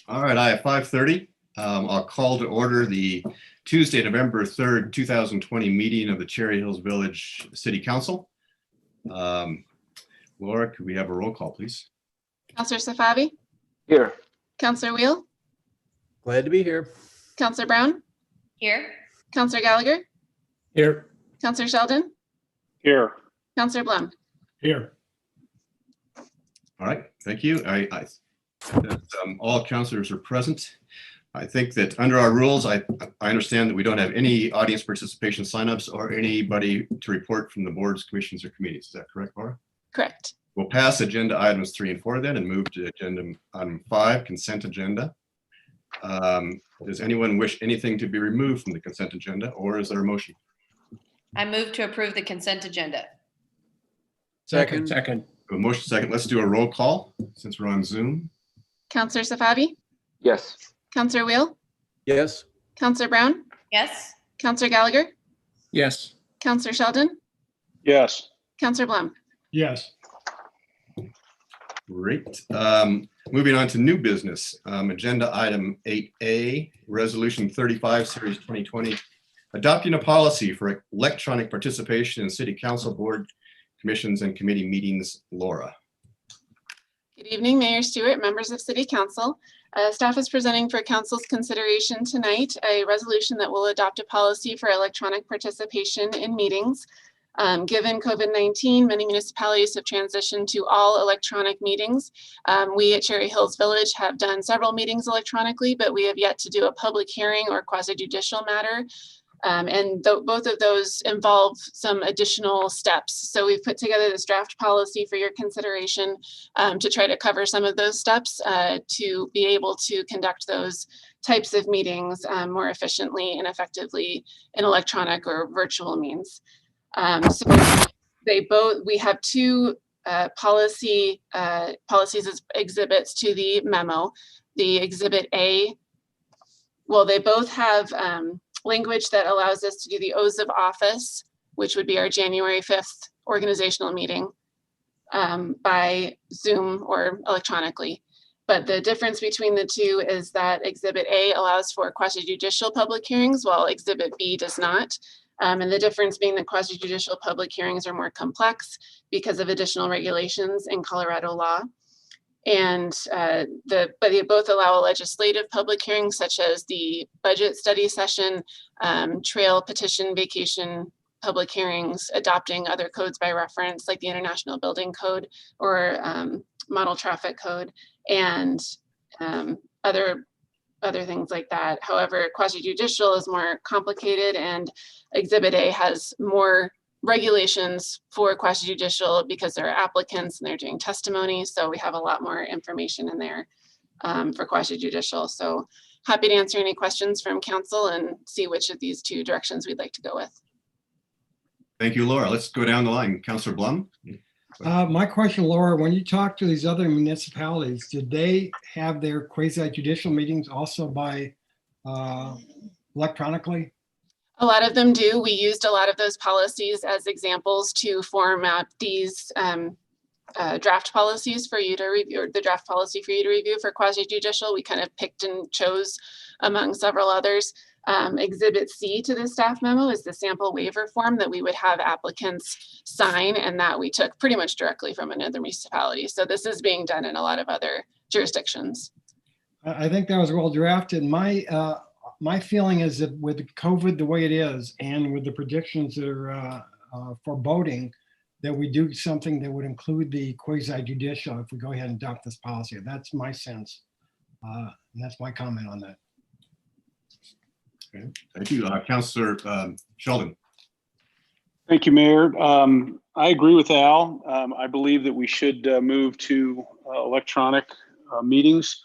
All right, I have 5:30. I'll call to order the Tuesday, November 3rd, 2020 meeting of the Cherry Hills Village City Council. Laura, could we have a roll call, please? Councillor Safavi? Here. Councillor Wheel? Glad to be here. Councillor Brown? Here. Councillor Gallagher? Here. Councillor Sheldon? Here. Councillor Blum? Here. All right, thank you. All councilors are present. I think that under our rules, I understand that we don't have any audience participation signups or anybody to report from the boards, commissions, or committees. Is that correct, Laura? Correct. We'll pass agenda items 3 and 4 then and move to agenda item 5, consent agenda. Does anyone wish anything to be removed from the consent agenda, or is there a motion? I move to approve the consent agenda. Second. A motion second. Let's do a roll call since we're on Zoom. Councillor Safavi? Yes. Councillor Wheel? Yes. Councillor Brown? Yes. Councillor Gallagher? Yes. Councillor Sheldon? Yes. Councillor Blum? Yes. Great. Moving on to new business. Agenda item 8A, Resolution 35, Series 2020, adopting a policy for electronic participation in City Council, Board, Commissions, and Committee meetings. Laura. Good evening, Mayor Stewart, members of City Council. Staff is presenting for Council's consideration tonight a resolution that will adopt a policy for electronic participation in meetings. Given COVID-19, many municipalities have transitioned to all electronic meetings. We at Cherry Hills Village have done several meetings electronically, but we have yet to do a public hearing or quasi-judicial matter. Both of those involve some additional steps. So we've put together this draft policy for your consideration to try to cover some of those steps to be able to conduct those types of meetings more efficiently and effectively in electronic or virtual means. So we have two policies as exhibits to the memo. The exhibit A, well, they both have language that allows us to do the oaths of office, which would be our January 5th organizational meeting by Zoom or electronically. But the difference between the two is that Exhibit A allows for quasi-judicial public hearings, while Exhibit B does not. And the difference being that quasi-judicial public hearings are more complex because of additional regulations in Colorado law. And but they both allow a legislative public hearing, such as the budget study session, trail petition vacation public hearings, adopting other codes by reference, like the International Building Code or Model Traffic Code, and other things like that. However, quasi-judicial is more complicated, and Exhibit A has more regulations for quasi-judicial because there are applicants and they're doing testimony. So we have a lot more information in there for quasi-judicial. So happy to answer any questions from council and see which of these two directions we'd like to go with. Thank you, Laura. Let's go down the line. Councilor Blum. My question, Laura, when you talk to these other municipalities, did they have their quasi-judicial meetings also by electronically? A lot of them do. We used a lot of those policies as examples to form out these draft policies for you to review, or the draft policy for you to review for quasi-judicial. We kind of picked and chose among several others. Exhibit C to the staff memo is the sample waiver form that we would have applicants sign, and that we took pretty much directly from another municipality. So this is being done in a lot of other jurisdictions. I think that was well drafted. My feeling is that with COVID the way it is, and with the predictions that are foreboding, that we do something that would include the quasi-judicial if we go ahead and adopt this policy. That's my sense. And that's my comment on that. Okay. Thank you. Councilor Sheldon. Thank you, Mayor. I agree with Al. I believe that we should move to electronic meetings.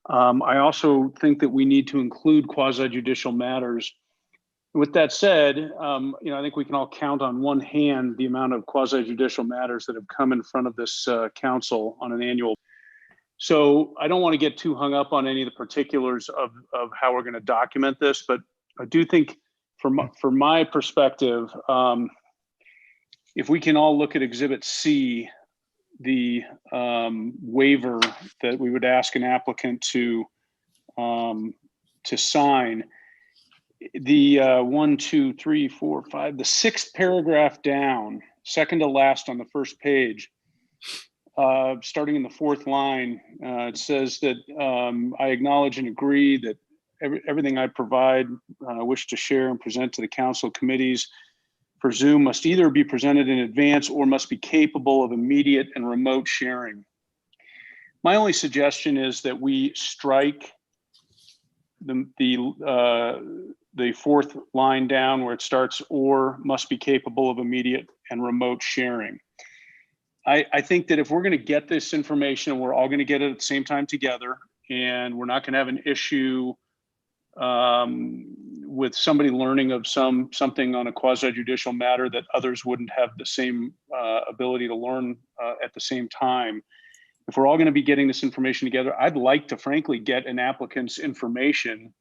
I also think that we need to include quasi-judicial matters. With that said, I think we can all count on one hand the amount of quasi-judicial matters that have come in front of this council on an annual. So I don't want to get too hung up on any of the particulars of how we're going to document this, but I do think from my perspective, if we can all look at Exhibit C, the waiver that we would ask an applicant to to sign. The 1, 2, 3, 4, 5, the 6th paragraph down, second to last on the first page, starting in the 4th line, it says that I acknowledge and agree that everything I provide, wish to share and present to the council committees for Zoom must either be presented in advance or must be capable of immediate and remote sharing. My only suggestion is that we strike the 4th line down where it starts or must be capable of immediate and remote sharing. I think that if we're going to get this information and we're all going to get it at the same time together, and we're not going to have an issue with somebody learning of something on a quasi-judicial matter that others wouldn't have the same ability to learn at the same time. If we're all going to be getting this information together, I'd like to frankly get an applicant's information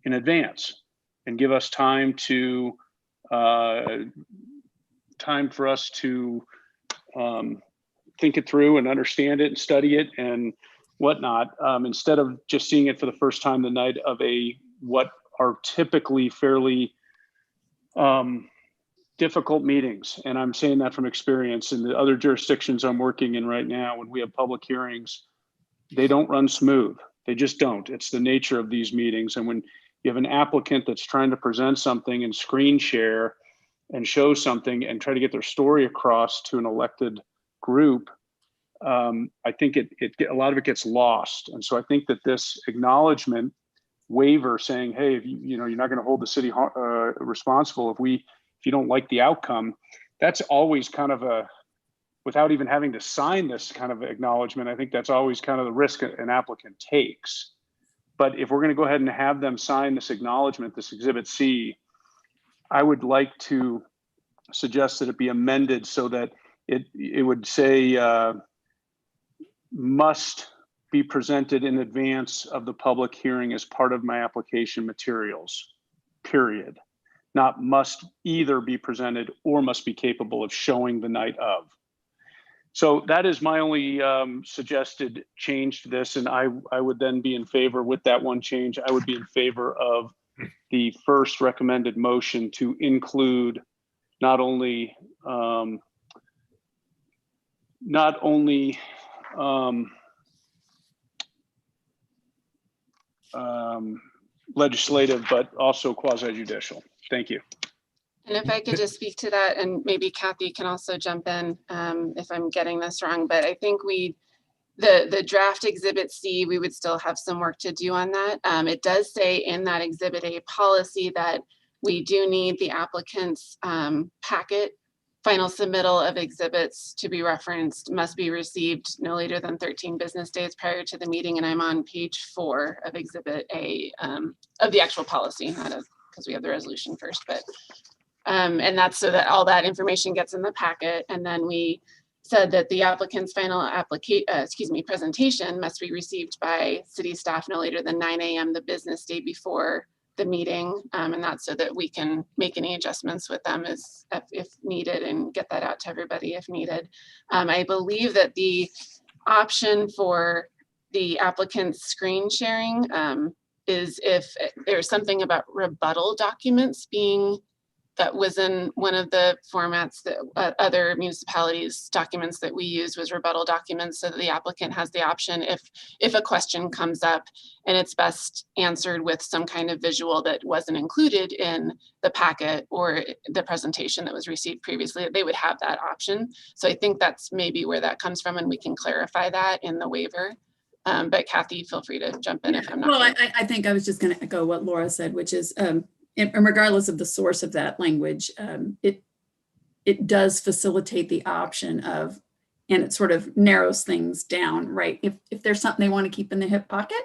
in advance and give us time for us to think it through and understand it and study it and whatnot, instead of just seeing it for the first time the night of what are typically fairly difficult meetings. And I'm saying that from experience. In the other jurisdictions I'm working in right now, when we have public hearings, they don't run smooth. They just don't. It's the nature of these meetings. And when you have an applicant that's trying to present something and screen share and show something and try to get their story across to an elected group, I think a lot of it gets lost. And so I think that this acknowledgement waiver saying, hey, if you're not going to hold the city responsible if you don't like the outcome, that's always kind of without even having to sign this kind of acknowledgement, I think that's always kind of the risk an applicant takes. But if we're going to go ahead and have them sign this acknowledgement, this Exhibit C, I would like to suggest that it be amended so that it would say must be presented in advance of the public hearing as part of my application materials, period. Not must either be presented or must be capable of showing the night of. So that is my only suggested change to this. And I would then be in favor with that one change. I would be in favor of the first recommended motion to include not only legislative, but also quasi-judicial. Thank you. And if I could just speak to that, and maybe Kathy can also jump in if I'm getting this wrong, but I think the draft Exhibit C, we would still have some work to do on that. It does say in that Exhibit A policy that we do need the applicant's packet. Final submittal of exhibits to be referenced must be received no later than 13 business days prior to the meeting. And I'm on page 4 of Exhibit A of the actual policy, not because we have the resolution first, but and that's so that all that information gets in the packet. And then we said that the applicant's final presentation must be received by city staff no later than 9 a.m. the business day before the meeting, and that's so that we can make any adjustments with them if needed and get that out to everybody if needed. I believe that the option for the applicant's screen sharing is if there's something about rebuttal documents that was in one of the formats that other municipalities documents that we use was rebuttal documents, so that the applicant has the option if a question comes up and it's best answered with some kind of visual that wasn't included in the packet or the presentation that was received previously, they would have that option. So I think that's maybe where that comes from, and we can clarify that in the waiver. But Kathy, feel free to jump in if I'm not. Well, I think I was just going to echo what Laura said, which is and regardless of the source of that language, it does facilitate the option of, and it sort of narrows things down, right? If there's something they want to keep in the hip pocket,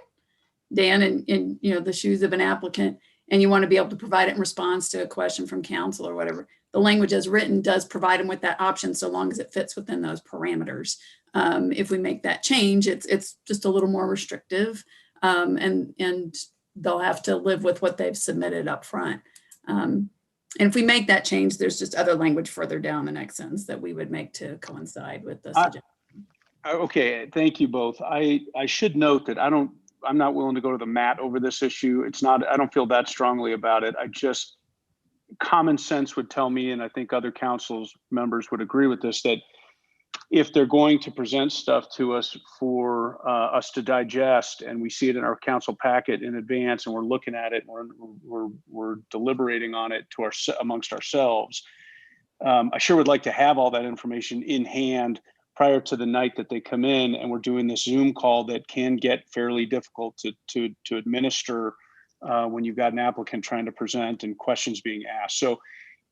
Dan, in the shoes of an applicant, and you want to be able to provide it in response to a question from council or whatever, the language as written does provide them with that option so long as it fits within those parameters. If we make that change, it's just a little more restrictive, and they'll have to live with what they've submitted up front. And if we make that change, there's just other language further down the next sentence that we would make to coincide with the suggestion. Okay, thank you both. I should note that I'm not willing to go to the mat over this issue. I don't feel that strongly about it. Common sense would tell me, and I think other council's members would agree with this, that if they're going to present stuff to us for us to digest, and we see it in our council packet in advance, and we're looking at it, and we're deliberating on it amongst ourselves, I sure would like to have all that information in hand prior to the night that they come in, and we're doing this Zoom call that can get fairly difficult to administer when you've got an applicant trying to present and questions being asked. So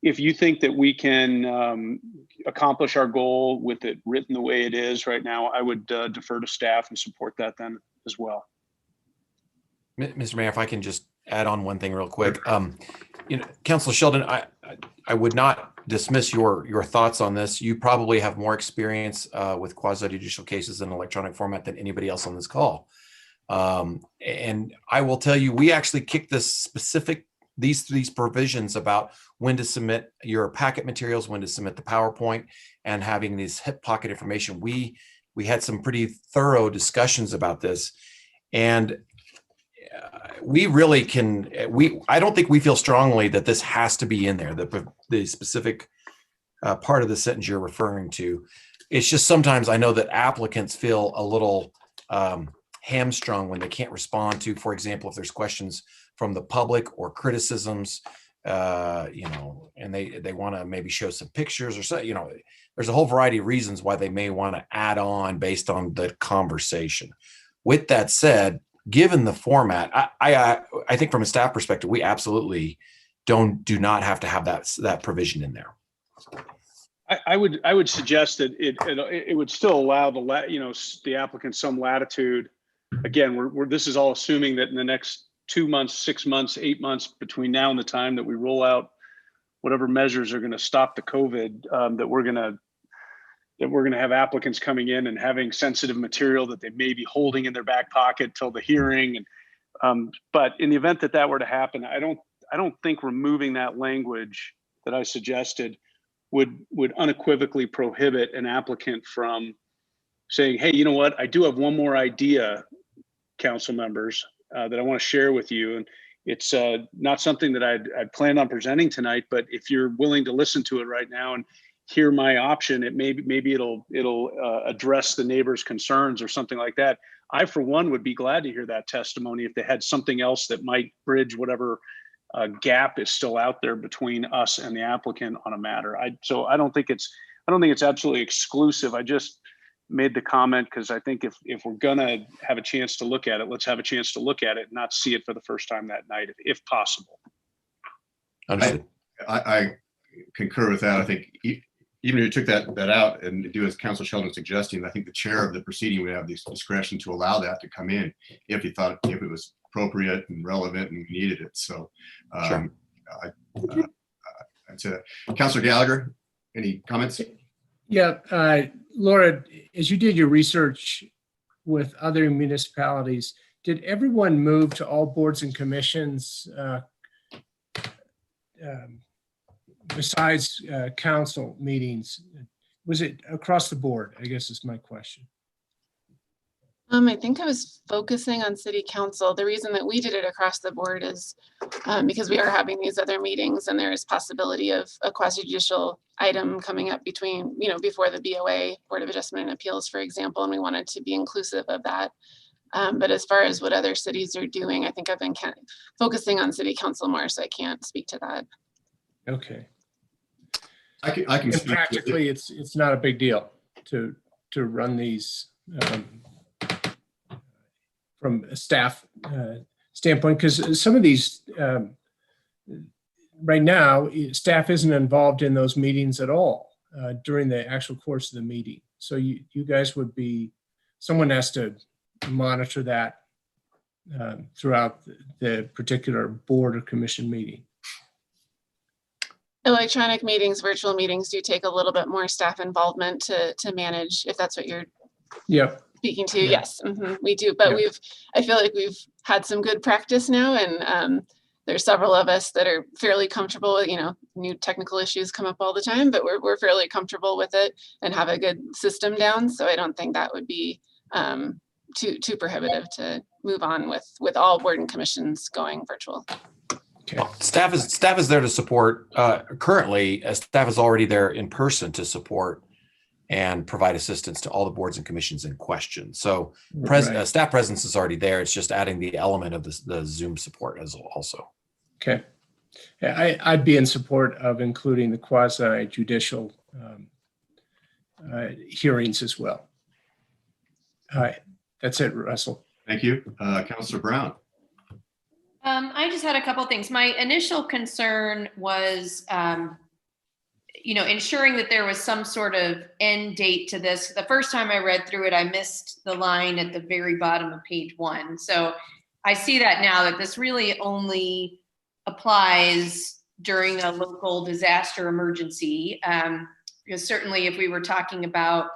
if you think that we can accomplish our goal with it written the way it is right now, I would defer to staff and support that then as well. Mr. Mayor, if I can just add on one thing real quick. Councilor Sheldon, I would not dismiss your thoughts on this. You probably have more experience with quasi-judicial cases in electronic format than anybody else on this call. And I will tell you, we actually kicked these provisions about when to submit your packet materials, when to submit the PowerPoint, and having this hip pocket information. We had some pretty thorough discussions about this, and we really can. I don't think we feel strongly that this has to be in there. The specific part of the sentence you're referring to. It's just sometimes I know that applicants feel a little hamstrung when they can't respond to, for example, if there's questions from the public or criticisms, and they want to maybe show some pictures or so, there's a whole variety of reasons why they may want to add on based on the conversation. With that said, given the format, I think from a staff perspective, we absolutely do not have to have that provision in there. I would suggest that it would still allow the applicant some latitude. Again, this is all assuming that in the next 2 months, 6 months, 8 months between now and the time that we roll out whatever measures are going to stop the COVID, that we're going to have applicants coming in and having sensitive material that they may be holding in their back pocket till the hearing. But in the event that were to happen, I don't think removing that language that I suggested would unequivocally prohibit an applicant from saying, hey, you know what, I do have one more idea, council members, that I want to share with you. And it's not something that I'd planned on presenting tonight, but if you're willing to listen to it right now and hear my option, maybe it'll address the neighbor's concerns or something like that. I, for one, would be glad to hear that testimony if they had something else that might bridge whatever gap is still out there between us and the applicant on a matter. So I don't think it's absolutely exclusive. I just made the comment because I think if we're gonna have a chance to look at it, let's have a chance to look at it and not see it for the first time that night, if possible. Understood. I concur with that. I think even if you took that out and do as Councilor Sheldon suggesting, I think the chair of the proceeding would have the discretion to allow that to come in if he thought if it was appropriate and relevant and needed it. So, Sure. Councilor Gallagher, any comments? Yeah, Laura, as you did your research with other municipalities, did everyone move to all boards and commissions besides council meetings? Was it across the board, I guess is my question. I think I was focusing on city council. The reason that we did it across the board is because we are having these other meetings and there is possibility of a quasi-judicial item coming up before the BOA, Board of Adjustment and Appeals, for example, and we wanted to be inclusive of that. But as far as what other cities are doing, I think I've been focusing on city council more, so I can't speak to that. Okay. I can And speak practically, it's not a big deal to run these from a staff standpoint, because some of these right now, staff isn't involved in those meetings at all during the actual course of the meeting. So you guys would be, someone has to monitor that throughout the particular board or commission meeting. Electronic meetings, virtual meetings do take a little bit more staff involvement to manage, if that's what you're Yep. speaking to. Yeah. Yes, we do. But Yeah. I feel like we've had some good practice now, and there's several of us that are fairly comfortable with, new technical issues come up all the time, but we're fairly comfortable with it and have a good system down. So I don't think that would be too prohibitive to move on with all board and commissions going virtual. Okay. Well, staff is there to support. Currently, staff is already there in person to support and provide assistance to all the boards and commissions in question. So Right. staff presence is already there. It's just adding the element of the Zoom support as also. Okay. Yeah, I'd be in support of including the quasi judicial hearings as well. All right, that's it, Russell. Thank you. Counselor Brown. I just had a couple things. My initial concern was, ensuring that there was some sort of end date to this. The first time I read through it, I missed the line at the very bottom of page 1. So I see that now, that this really only applies during a local disaster emergency. Because certainly if we were talking about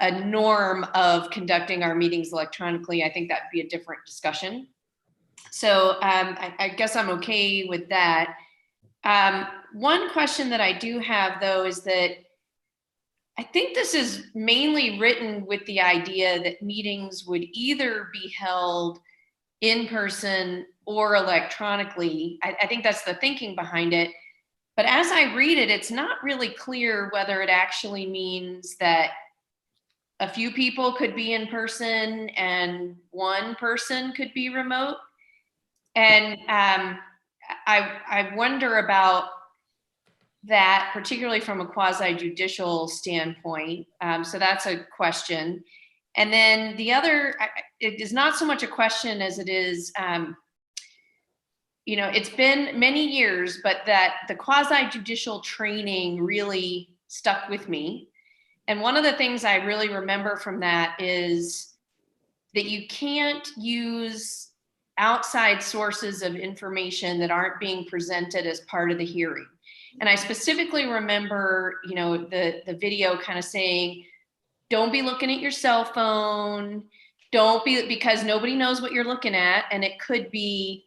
a norm of conducting our meetings electronically, I think that'd be a different discussion. So I guess I'm okay with that. One question that I do have, though, is that I think this is mainly written with the idea that meetings would either be held in person or electronically. I think that's the thinking behind it. But as I read it, it's not really clear whether it actually means that a few people could be in person and one person could be remote. And I wonder about that, particularly from a quasi-judicial standpoint. So that's a question. And then the other, it is not so much a question as it is, it's been many years, but that the quasi-judicial training really stuck with me. And one of the things I really remember from that is that you can't use outside sources of information that aren't being presented as part of the hearing. And I specifically remember, the video kind of saying, don't be looking at your cell phone, because nobody knows what you're looking at. And it could be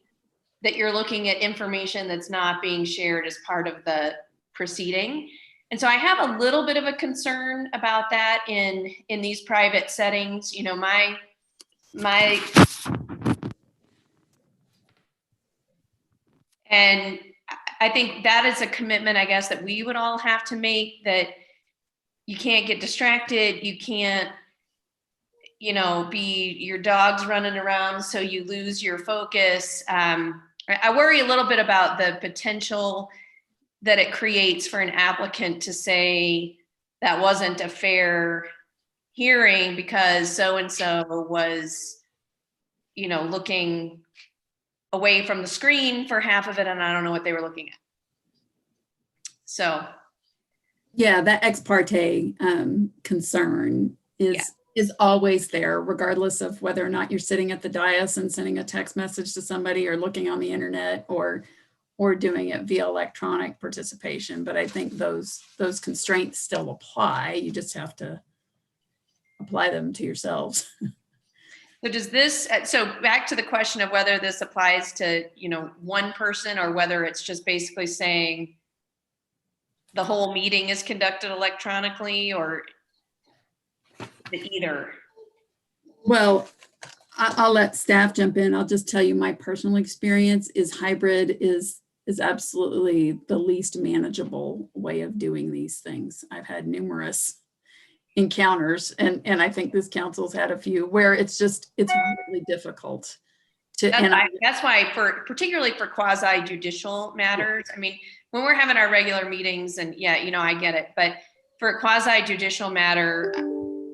that you're looking at information that's not being shared as part of the proceeding. And so I have a little bit of a concern about that in these private settings. And I think that is a commitment, I guess, that we would all have to make, that you can't get distracted. You can't, be your dog's running around so you lose your focus. I worry a little bit about the potential that it creates for an applicant to say that wasn't a fair hearing because so-and-so was, looking away from the screen for half of it, and I don't know what they were looking at. So. Yeah, that ex parte concern is always there, regardless of whether or not you're sitting at the dais and sending a text message to somebody or looking on the internet or doing it via electronic participation. But I think those constraints still apply. You just have to apply them to yourselves. So back to the question of whether this applies to, one person or whether it's just basically saying the whole meeting is conducted electronically, or either. Well, I'll let staff jump in. I'll just tell you my personal experience is hybrid is absolutely the least manageable way of doing these things. I've had numerous encounters, and I think this council's had a few where it's really difficult to. That's why particularly for quasi judicial matters. I mean, when we're having our regular meetings, and I get it, but for a quasi judicial matter,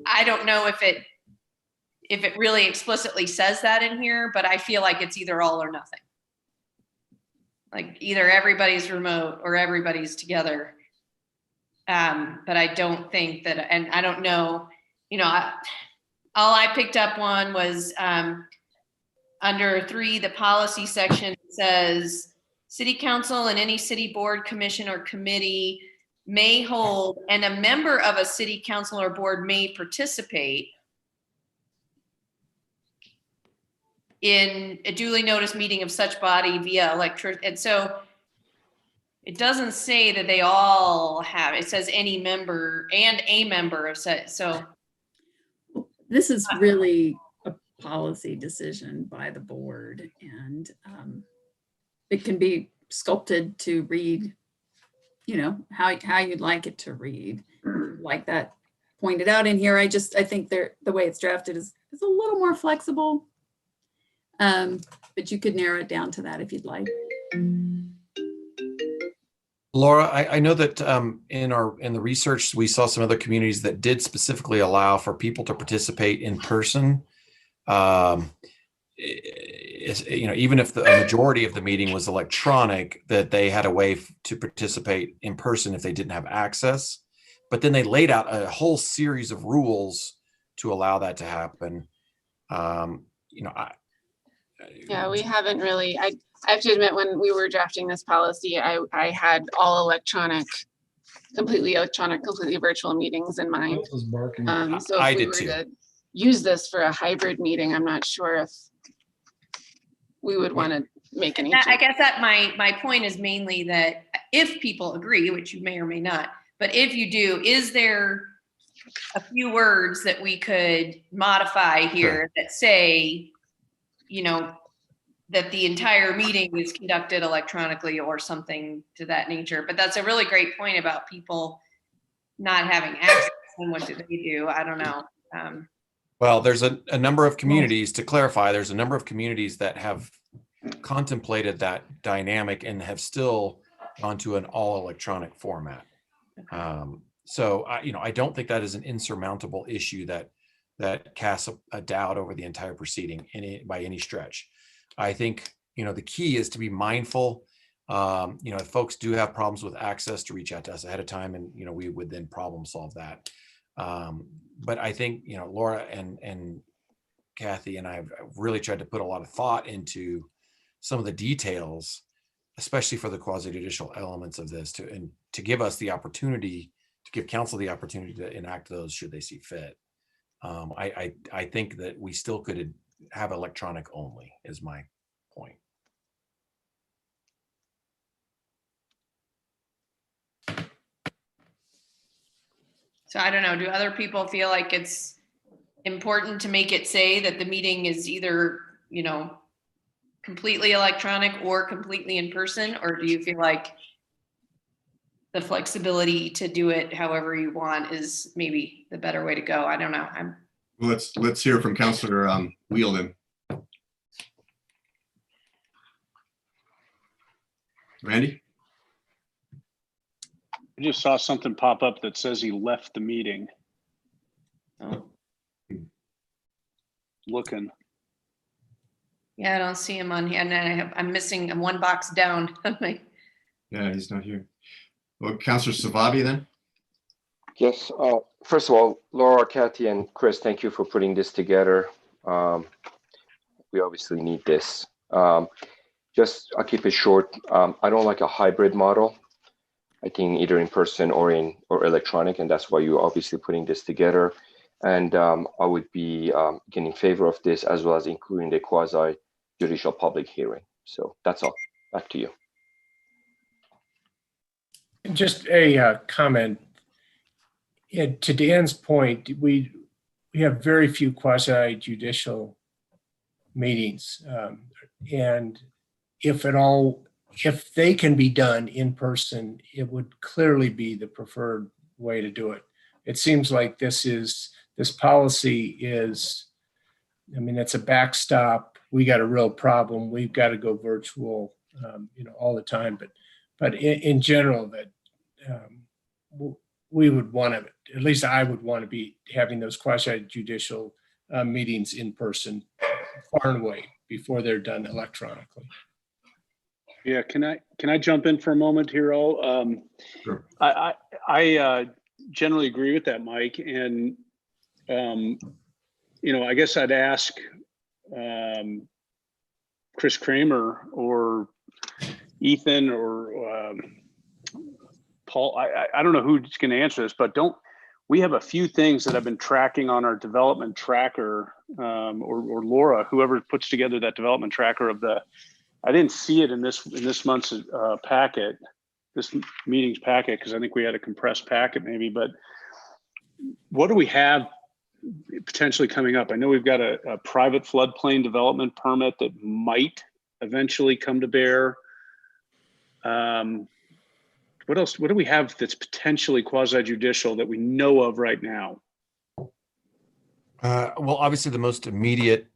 I don't know if it really explicitly says that in here, but I feel like it's either all or nothing. Like either everybody's remote or everybody's together. But I don't think that, and I don't know, all I picked up on was under 3, the policy section says, city council and any city board, commission, or committee may hold, and a member of a city council or board may participate in a duly noticed meeting of such body via electronic. And so it doesn't say that they all have, it says any member and a member of such. So this is really a policy decision by the board, and it can be sculpted to read, how you'd like it to read. Like that pointed out in here, I think the way it's drafted is a little more flexible. But you could narrow it down to that if you'd like. Laura, I know that in the research, we saw some other communities that did specifically allow for people to participate in person. Even if the majority of the meeting was electronic, that they had a way to participate in person if they didn't have access. But then they laid out a whole series of rules to allow that to happen. Yeah, we haven't really, I have to admit, when we were drafting this policy, I had all electronic, completely virtual meetings in mind. Was barking. So I if we did were too. to use this for a hybrid meeting, I'm not sure if we would want to make any I change. guess that my point is mainly that if people agree, which you may or may not, but if you do, is there a few words that we could modify here that say, that the entire meeting is conducted electronically or something to that nature? But that's a really great point about people not having access, and what do they do? I don't know. Well, there's a number of communities, to clarify, there's a number of communities that have contemplated that dynamic and have still gone to an all electronic format. So I don't think that is an insurmountable issue that casts a doubt over the entire proceeding by any stretch. I think, the key is to be mindful. If folks do have problems with access, to reach out to us ahead of time, and, we would then problem solve that. But I think, Laura and Kathy and I have really tried to put a lot of thought into some of the details, especially for the quasi-judicial elements of this, to give us the opportunity, to give council the opportunity to enact those should they see fit. I think that we still could have electronic only, is my point. So I don't know, do other people feel like it's important to make it say that the meeting is either, completely electronic or completely in person? Or do you feel like the flexibility to do it however you want is maybe the better way to go? I don't know. Well, let's hear from Councilor Wheeldon. Randy? I just saw something pop up that says he left the meeting. Oh. Looking. Yeah, I don't see him on here, and I'm missing one box down. Yeah, he's not here. Well, Councilor Savabi then? Yes. First of all, Laura, Kathy, and Chris, thank you for putting this together. We obviously need this. I'll keep it short. I don't like a hybrid model. I think either in person or electronic, and that's why you're obviously putting this together. And I would be again in favor of this, as well as including the quasi-judicial public hearing. So that's all. Back to you. Just a comment. To Dan's point, we have very few quasi-judicial meetings, and if at all, if they can be done in person, it would clearly be the preferred way to do it. It seems like this policy is, it's a backstop. We got a real problem. We've got to go virtual, all the time. But in general, that we would want to, at least I would want to be having those quasi-judicial meetings in person far and away before they're done electronically. Yeah, can I jump in for a moment here, all? Sure. I generally agree with that, Mike. And, I guess I'd ask Chris Kramer or Ethan or Paul. I don't know who's going to answer this, but we have a few things that I've been tracking on our development tracker, or Laura, whoever puts together that development tracker I didn't see it in this month's packet, this meeting's packet, because I think we had a compressed packet maybe, but what do we have potentially coming up? I know we've got a private floodplain development permit that might eventually come to bear. What else? What do we have that's potentially quasi-judicial that we know of right now? Well, obviously, the most immediate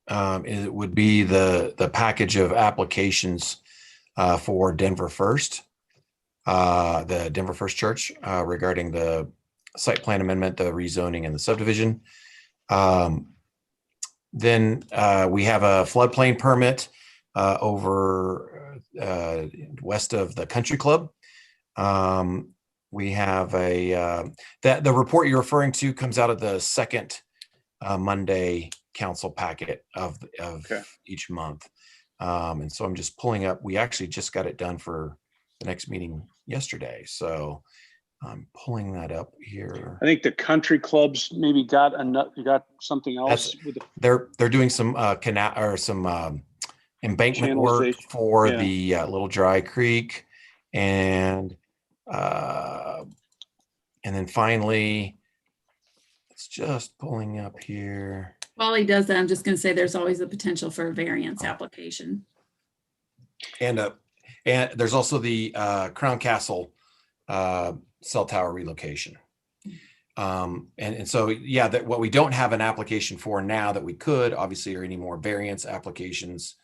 would be the package of applications for Denver First, the Denver First Church, regarding the site plan amendment, the rezoning, and the subdivision. Then we have a floodplain permit over west of the Country Club. We have the report you're referring to comes out of the second Monday council packet of Okay. each month. And so I'm just pulling up, we actually just got it done for the next meeting yesterday. So I'm pulling that up here. I think the country clubs maybe got something else with the They're doing some canal or some embankment work Channelization. for Yeah. the Little Dry Creek, and then finally, it's just pulling up here. While he does that, I'm just going to say there's always a potential for a variance application. And there's also the Crown Castle cell tower relocation. And so, yeah, that what we don't have an application for now that we could obviously are any more variance applications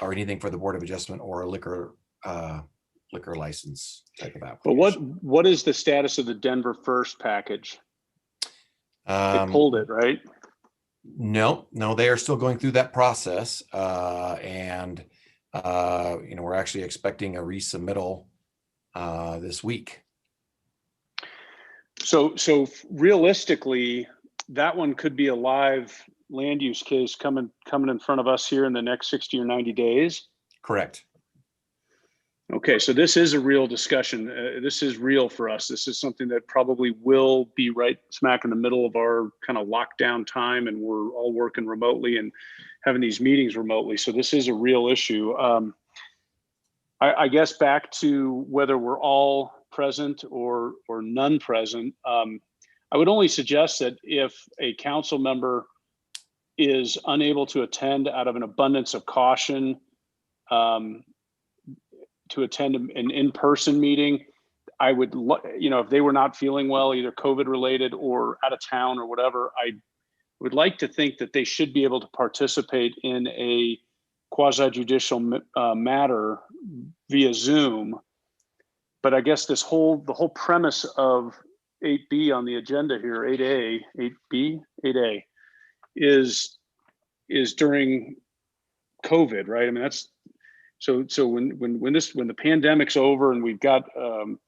or anything for the Board of Adjustment or a liquor license type of application. But what is the status of the Denver First package? They pulled it, right? No, they are still going through that process. And we're actually expecting a resubmittal this week. So realistically, that one could be a live land use case coming in front of us here in the next 60 or 90 days. Correct. Okay, so this is a real discussion. This is real for us. This is something that probably will be right smack in the middle of our kind of lockdown time, and we're all working remotely and having these meetings remotely. So this is a real issue. I guess back to whether we're all present or none present. I would only suggest that if a council member is unable to attend out of an abundance of caution, to attend an in-person meeting, I would, if they were not feeling well, either COVID related or out of town or whatever, I would like to think that they should be able to participate in a quasi-judicial matter via Zoom. But I guess the whole premise of 8B on the agenda here, 8A is during COVID, right? I mean, that's so when the pandemic's over and we've got I'm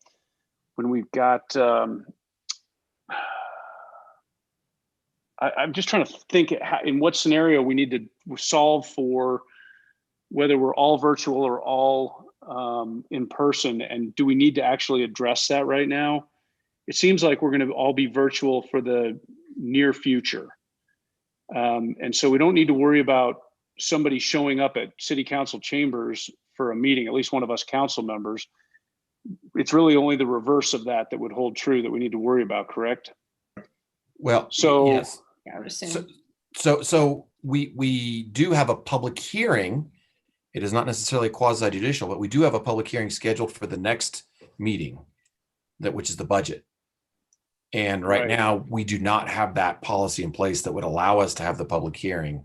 just trying to think in what scenario we need to solve for whether we're all virtual or all in person, and do we need to actually address that right now? It seems like we're going to all be virtual for the near future. And so we don't need to worry about somebody showing up at city council chambers for a meeting, at least one of us council members. It's really only the reverse of that would hold true that we need to worry about, correct? Well, So yes. I would assume. So we do have a public hearing. It is not necessarily quasi-judicial, but we do have a public hearing scheduled for the next meeting, which is the budget. And right now, we do not have that policy in place that would allow us to have the public hearing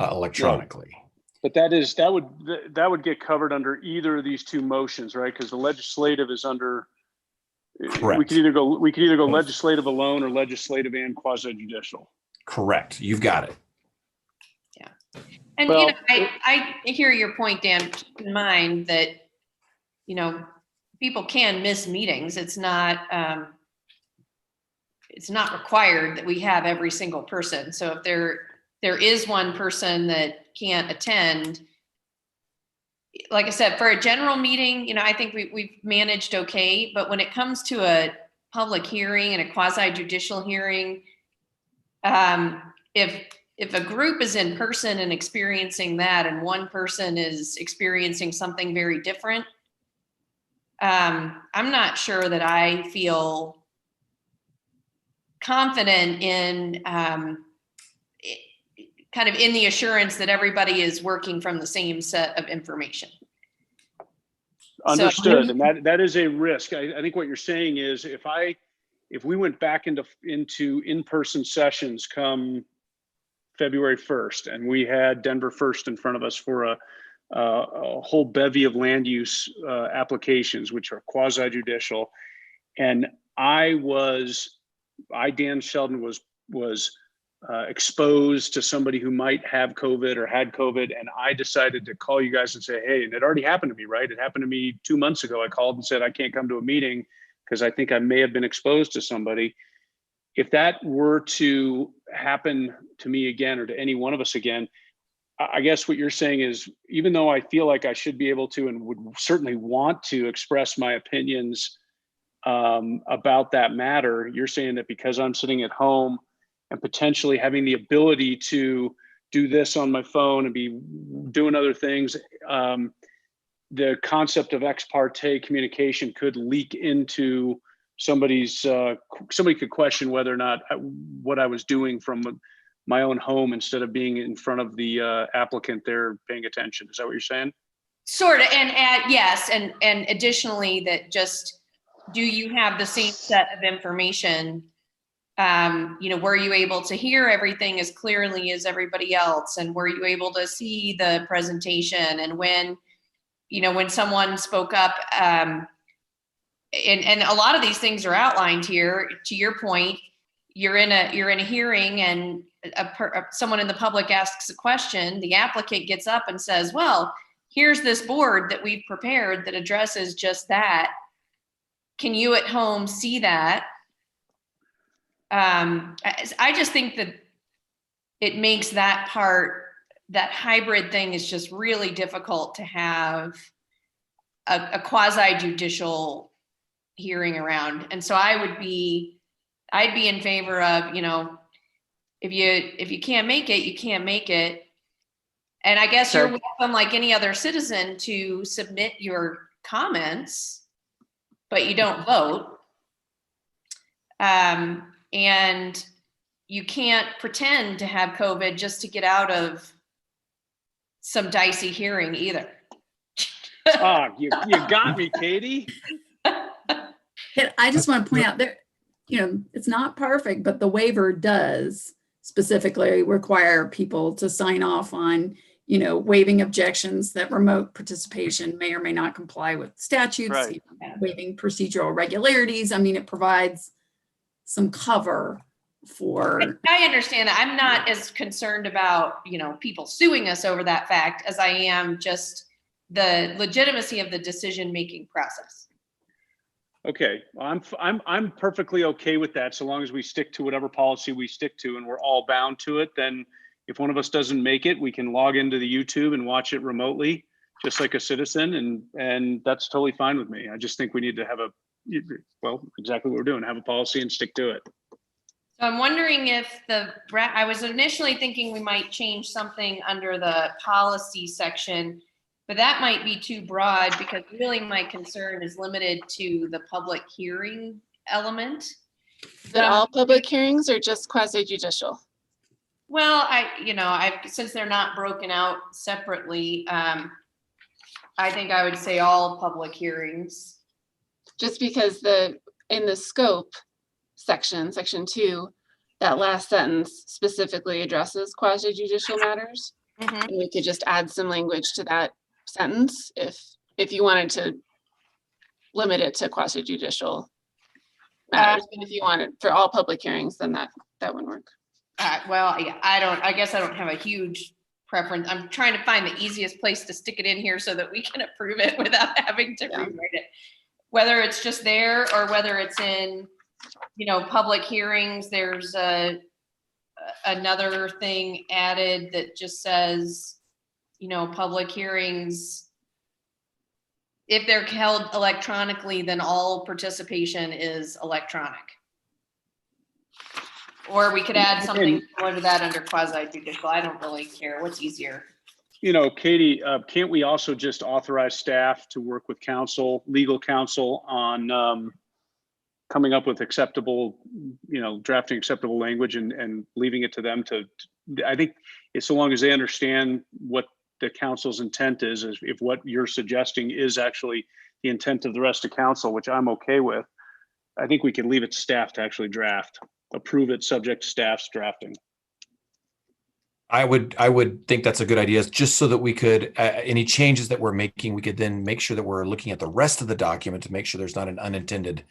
electronically. But that would get covered under either of these two motions, right? Because the legislative is under. Correct. We could either go legislative alone or legislative and quasi-judicial. Correct. You've got it. And, Well, I hear your point, Dan. Keep in mind that, people can miss meetings. It's not required that we have every single person. So if there is one person that can't attend, like I said, for a general meeting, I think we've managed okay. But when it comes to a public hearing and a quasi-judicial hearing, if a group is in person and experiencing that, and one person is experiencing something very different, I'm not sure that I feel confident in kind of in the assurance that everybody is working from the same set of information. Understood, and that is a risk. I think what you're saying is if we went back into in-person sessions come February 1st, and we had Denver First in front of us for a whole bevy of land use applications, which are quasi-judicial, and Dan Sheldon was exposed to somebody who might have COVID or had COVID, and I decided to call you guys and say, hey, and it already happened to me, right? It happened to me 2 months ago. I called and said, I can't come to a meeting because I think I may have been exposed to somebody. If that were to happen to me again, or to any one of us again, I guess what you're saying is, even though I feel like I should be able to and would certainly want to express my opinions about that matter, you're saying that because I'm sitting at home and potentially having the ability to do this on my phone and be doing other things, the concept of ex parte communication could leak into somebody could question whether or not what I was doing from my own home instead of being in front of the applicant there paying attention. Is that what you're saying? Sort of, and yes, and additionally, that just, do you have the same set of information? Were you able to hear everything as clearly as everybody else? And were you able to see the presentation? And when someone spoke up, and a lot of these things are outlined here. To your point, you're in a hearing, and someone in the public asks a question. The applicant gets up and says, well, here's this board that we've prepared that addresses just that. Can you at home see that? I just think that it makes that hybrid thing is just really difficult to have a quasi-judicial hearing around. And so I'd be in favor of, if you can't make it, you can't make it. And I guess you're welcome, like any other citizen, to submit your comments, but you don't vote. And you can't pretend to have COVID just to get out of some dicey hearing either. You got me, Katie. I just want to point out there, it's not perfect, but the waiver does specifically require people to sign off on, waiving objections that remote participation may or may not comply with statutes, Right. Waiving procedural regularities. I mean, it provides some cover for. I understand that. I'm not as concerned about, people suing us over that fact as I am just the legitimacy of the decision-making process. Okay, I'm perfectly okay with that, so long as we stick to whatever policy we stick to and we're all bound to it. Then if one of us doesn't make it, we can log into the YouTube and watch it remotely, just like a citizen, and that's totally fine with me. I just think we need to have exactly what we're doing, have a policy and stick to it. So I'm wondering if I was initially thinking we might change something under the policy section, but that might be too broad, because really my concern is limited to the public hearing element. Is it all public hearings or just quasi-judicial? Well, since they're not broken out separately, I think I would say all public hearings. Just because in the scope section 2, that last sentence specifically addresses quasi-judicial matters. Mm-hmm. And we could just add some language to that sentence if you wanted to limit it to quasi-judicial matters. But if you wanted for all public hearings, then that wouldn't work. Well, yeah, I guess I don't have a huge preference. I'm trying to find the easiest place to stick it in here so that we can approve it without having to rewrite it. Whether it's just there or whether it's in, public hearings, there's another thing added that just says, public hearings, if they're held electronically, then all participation is electronic. Or we could add something similar to that under quasi-judicial. I don't really care. What's easier? Katie, can't we also just authorize staff to work with legal counsel on coming up with acceptable, drafting acceptable language and leaving it to them I think it's so long as they understand what the council's intent is if what you're suggesting is actually the intent of the rest of council, which I'm okay with, I think we can leave it to staff to actually approve it subject to staff's drafting. I would think that's a good idea, just so that we could, any changes that we're making, we could then make sure that we're looking at the rest of the document to make sure there's not an unintended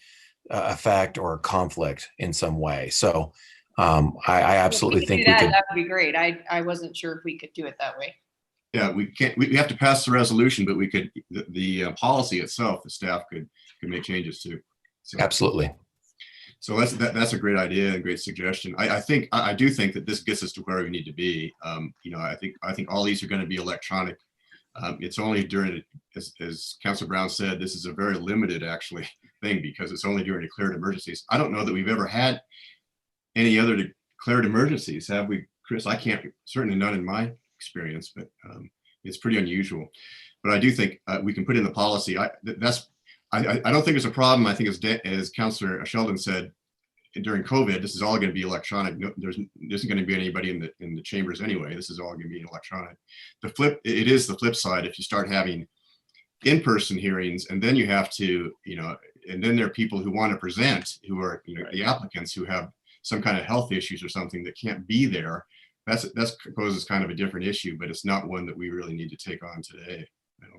effect or conflict in some way. So I absolutely think we could. That would be great. I wasn't sure if we could do it that way. Yeah, we can't, we have to pass the resolution, but we could, the policy itself, the staff could make changes to. So, Absolutely. So that's a great idea, a great suggestion. I do think that this gets us to where we need to be. I think all these are going to be electronic. It's only during, as Councilor Brown said, this is a very limited actually thing because it's only during declared emergencies. I don't know that we've ever had any other declared emergencies, have we, Chris? I can't, certainly none in my experience, but it's pretty unusual. But I do think we can put in the policy. I don't think it's a problem. I think as Councilor Sheldon said, during COVID, this is all going to be electronic. No, there isn't going to be anybody in the chambers anyway. This is all going to be electronic. It is the flip side. If you start having in-person hearings, and then you have to, and then there are people who want to present, who are, the applicants who have some kind of health issues or something that can't be there. That poses kind of a different issue, but it's not one that we really need to take on today.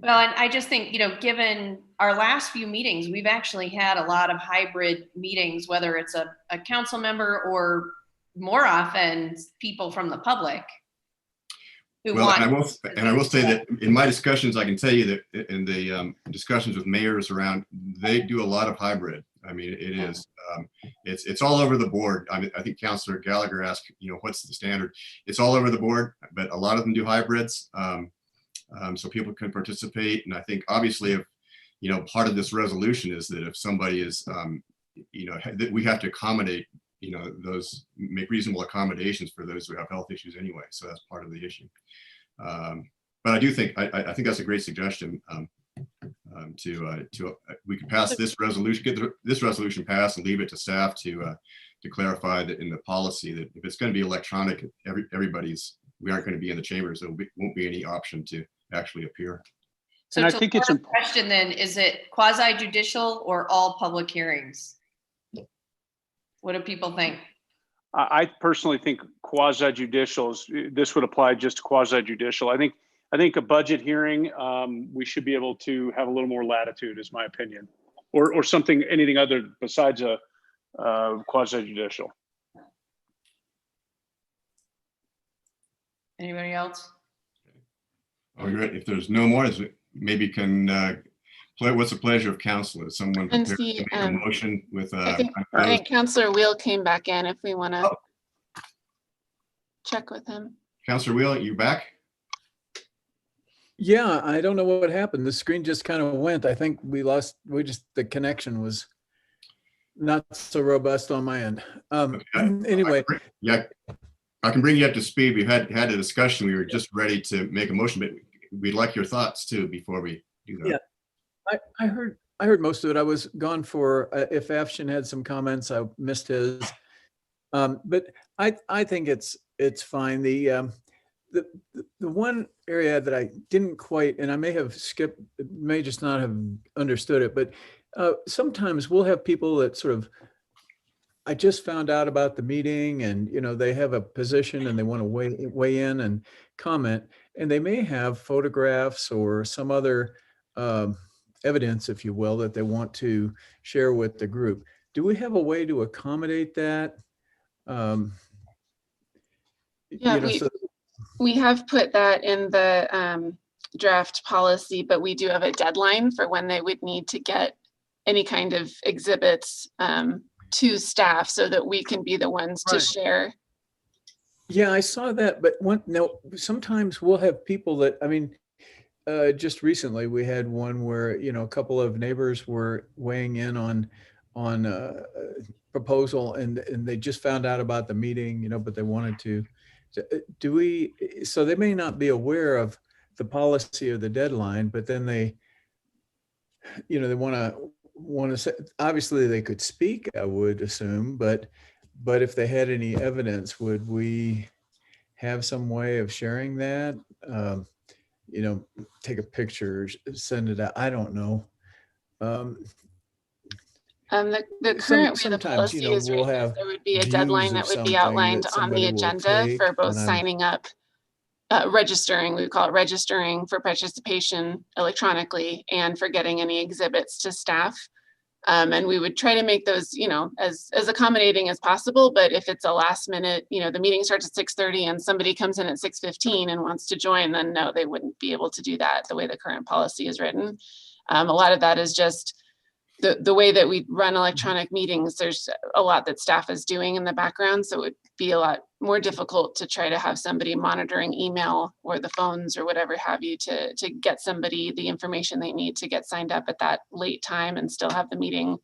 Well, and I just think, given our last few meetings, we've actually had a lot of hybrid meetings, whether it's a council member or more often people from the public. Well, and I will say that in my discussions, I can tell you that in the discussions with mayors around, they do a lot of hybrid. I mean, it is, it's all over the board. I mean, I think Councilor Gallagher asked, what's the standard? It's all over the board, but a lot of them do hybrids. So people can participate. And I think obviously if, part of this resolution is that if somebody is, that we have to accommodate, make reasonable accommodations for those who have health issues anyway. So that's part of the issue. But I do think, I think that's a great suggestion we could pass this resolution, get this resolution passed and leave it to staff to clarify that in the policy that if it's going to be electronic, we aren't going to be in the chambers. There won't be any option to actually appear. So and I think it's a question then, is it quasi judicial or all public hearings? What do people think? I personally think quasi judicial this would apply just to quasi judicial. I think a budget hearing, we should be able to have a little more latitude, is my opinion, or something, anything other besides a quasi judicial. Anybody else? All right. If there's no more, maybe can what's the pleasure of council? Is someone prepared to make a motion with? I think Councilor Wheel came back in. If we want to check with him. Councilor Wheel, you back? Yeah, I don't know what happened. The screen just kind of went. I think the connection was not so robust on my end. Anyway. Yeah, I can bring you up to speed. We've had a discussion. We were just ready to make a motion, but we'd like your thoughts too before we do that. Yeah, I heard most of it. I was gone for, if Afshin had some comments, I missed his. But I think it's fine. The one area that I didn't quite, and I may have skipped, may just not have understood it, but sometimes we'll have people that sort of, I just found out about the meeting and, they have a position and they want to weigh in and comment, and they may have photographs or some other evidence, if you will, that they want to share with the group. Do we have a way to accommodate that? We have put that in the draft policy, but we do have a deadline for when they would need to get any kind of exhibits to staff so that we can be the ones to share. Yeah, I saw that, but sometimes we'll have people that, just recently we had one where, a couple of neighbors were weighing in on a proposal and they just found out about the meeting, but they wanted to. So they may not be aware of the policy or the deadline, but then they want to want to say, obviously they could speak, I would assume, but if they had any evidence, would we have some way of sharing that? You know, take a picture, send it out. I don't know. The current way the sometimes, you policy know, is we'll written is have there would be a views deadline of that would be something outlined that on the somebody will agenda take, for both and I'm- signing up, registering, we call it registering for participation electronically, and for getting any exhibits to staff. And we would try to make those, you know, as accommodating as possible. But if it's a last minute, you know, the meeting starts at 6:30 and somebody comes in at 6:15 and wants to join, then no, they wouldn't be able to do that the way the current policy is written. A lot of that is just the way that we run electronic meetings. There's a lot that staff is doing in the background, so it would be a lot more difficult to try to have somebody monitoring email or the phones or whatever have you to get somebody the information they need to get signed up at that late time and still have the meeting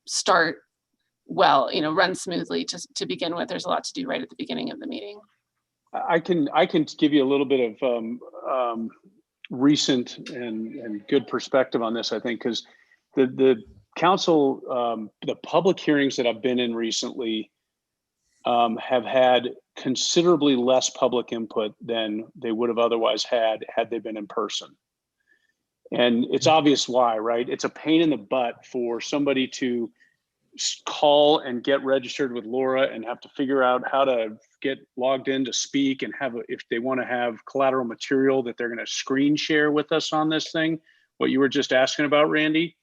start well, you know, run smoothly to begin with. There's a lot to do right at the beginning of the meeting. I can give you a little bit of recent and good perspective on this, I think, because the council, the public hearings that I've been in recently have had considerably less public input than they would have otherwise had they been in person. And it's obvious why, right? It's a pain in the butt for somebody to call and get registered with Laura and have to figure out how to get logged in to speak and if they want to have collateral material that they're going to screen share with us on this thing, what you were just asking about, Randy.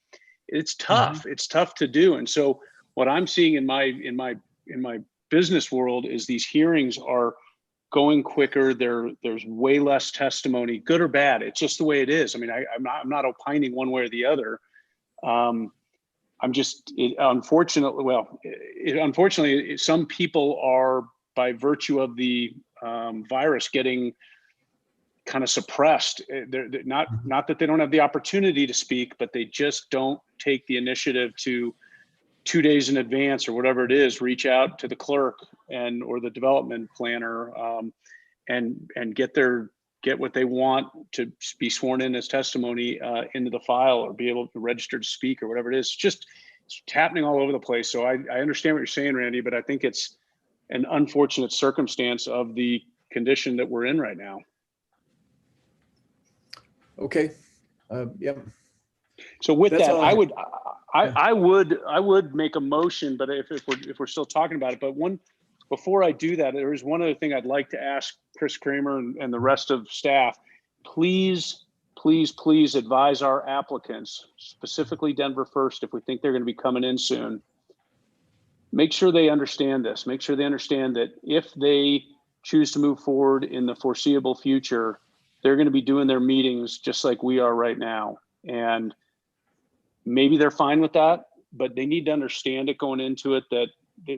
It's tough. It's tough to do. And so what I'm seeing in my business world is these hearings are going quicker. There's way less testimony, good or bad. It's just the way it is. I mean, I'm not opining one way or the other. Unfortunately, some people are, by virtue of the virus, getting kind of suppressed. They're not that they don't have the opportunity to speak, but they just don't take the initiative to 2 days in advance or whatever it is, reach out to the clerk or the development planner and get what they want to be sworn in as testimony into the file or be able to register to speak or whatever it is. It's happening all over the place. So I understand what you're saying, Randy, but I think it's an unfortunate circumstance of the condition that we're in right now. Okay. Yep. So with That's that, all I would make a motion, but if we're still talking about it, but before I do that, there is one other thing I'd like to ask Chris Kramer and the rest of staff. Please advise our applicants, specifically Denver First, if we think they're going to be coming in soon. Make sure they understand this. Make sure they understand that if they choose to move forward in the foreseeable future, they're going to be doing their meetings just like we are right now. And maybe they're fine with that, but they need to understand it going into it, that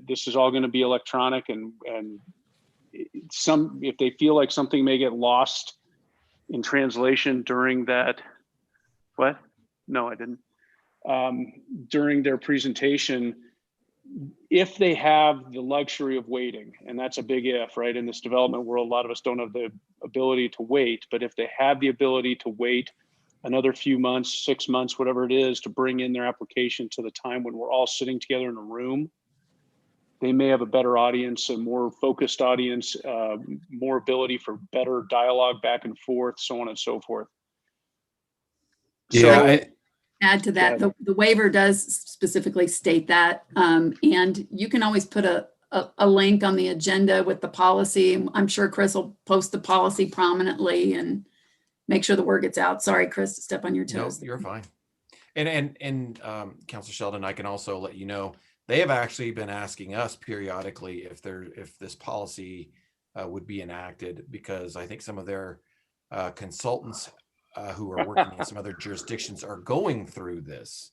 this is all going to be electronic, and if they feel like something may get lost in translation during that, what? No, I didn't. During their presentation, if they have the luxury of waiting, and that's a big if, right? In this development world, a lot of us don't have the ability to wait, but if they have the ability to wait another few months, 6 months, whatever it is, to bring in their application to the time when we're all sitting together in a room, they may have a better audience, a more focused audience, more ability for better dialogue back and forth, so on and so forth. Yeah. Add to that, the waiver does specifically state that, and you can always put a link on the agenda with the policy. I'm sure Chris will post the policy prominently and make sure the word gets out. Sorry, Chris, to step on your No, toes. you're fine. And Councilor Sheldon, I can also let you know, they have actually been asking us periodically if this policy would be enacted, because I think some of their consultants who are working in some other jurisdictions are going through this.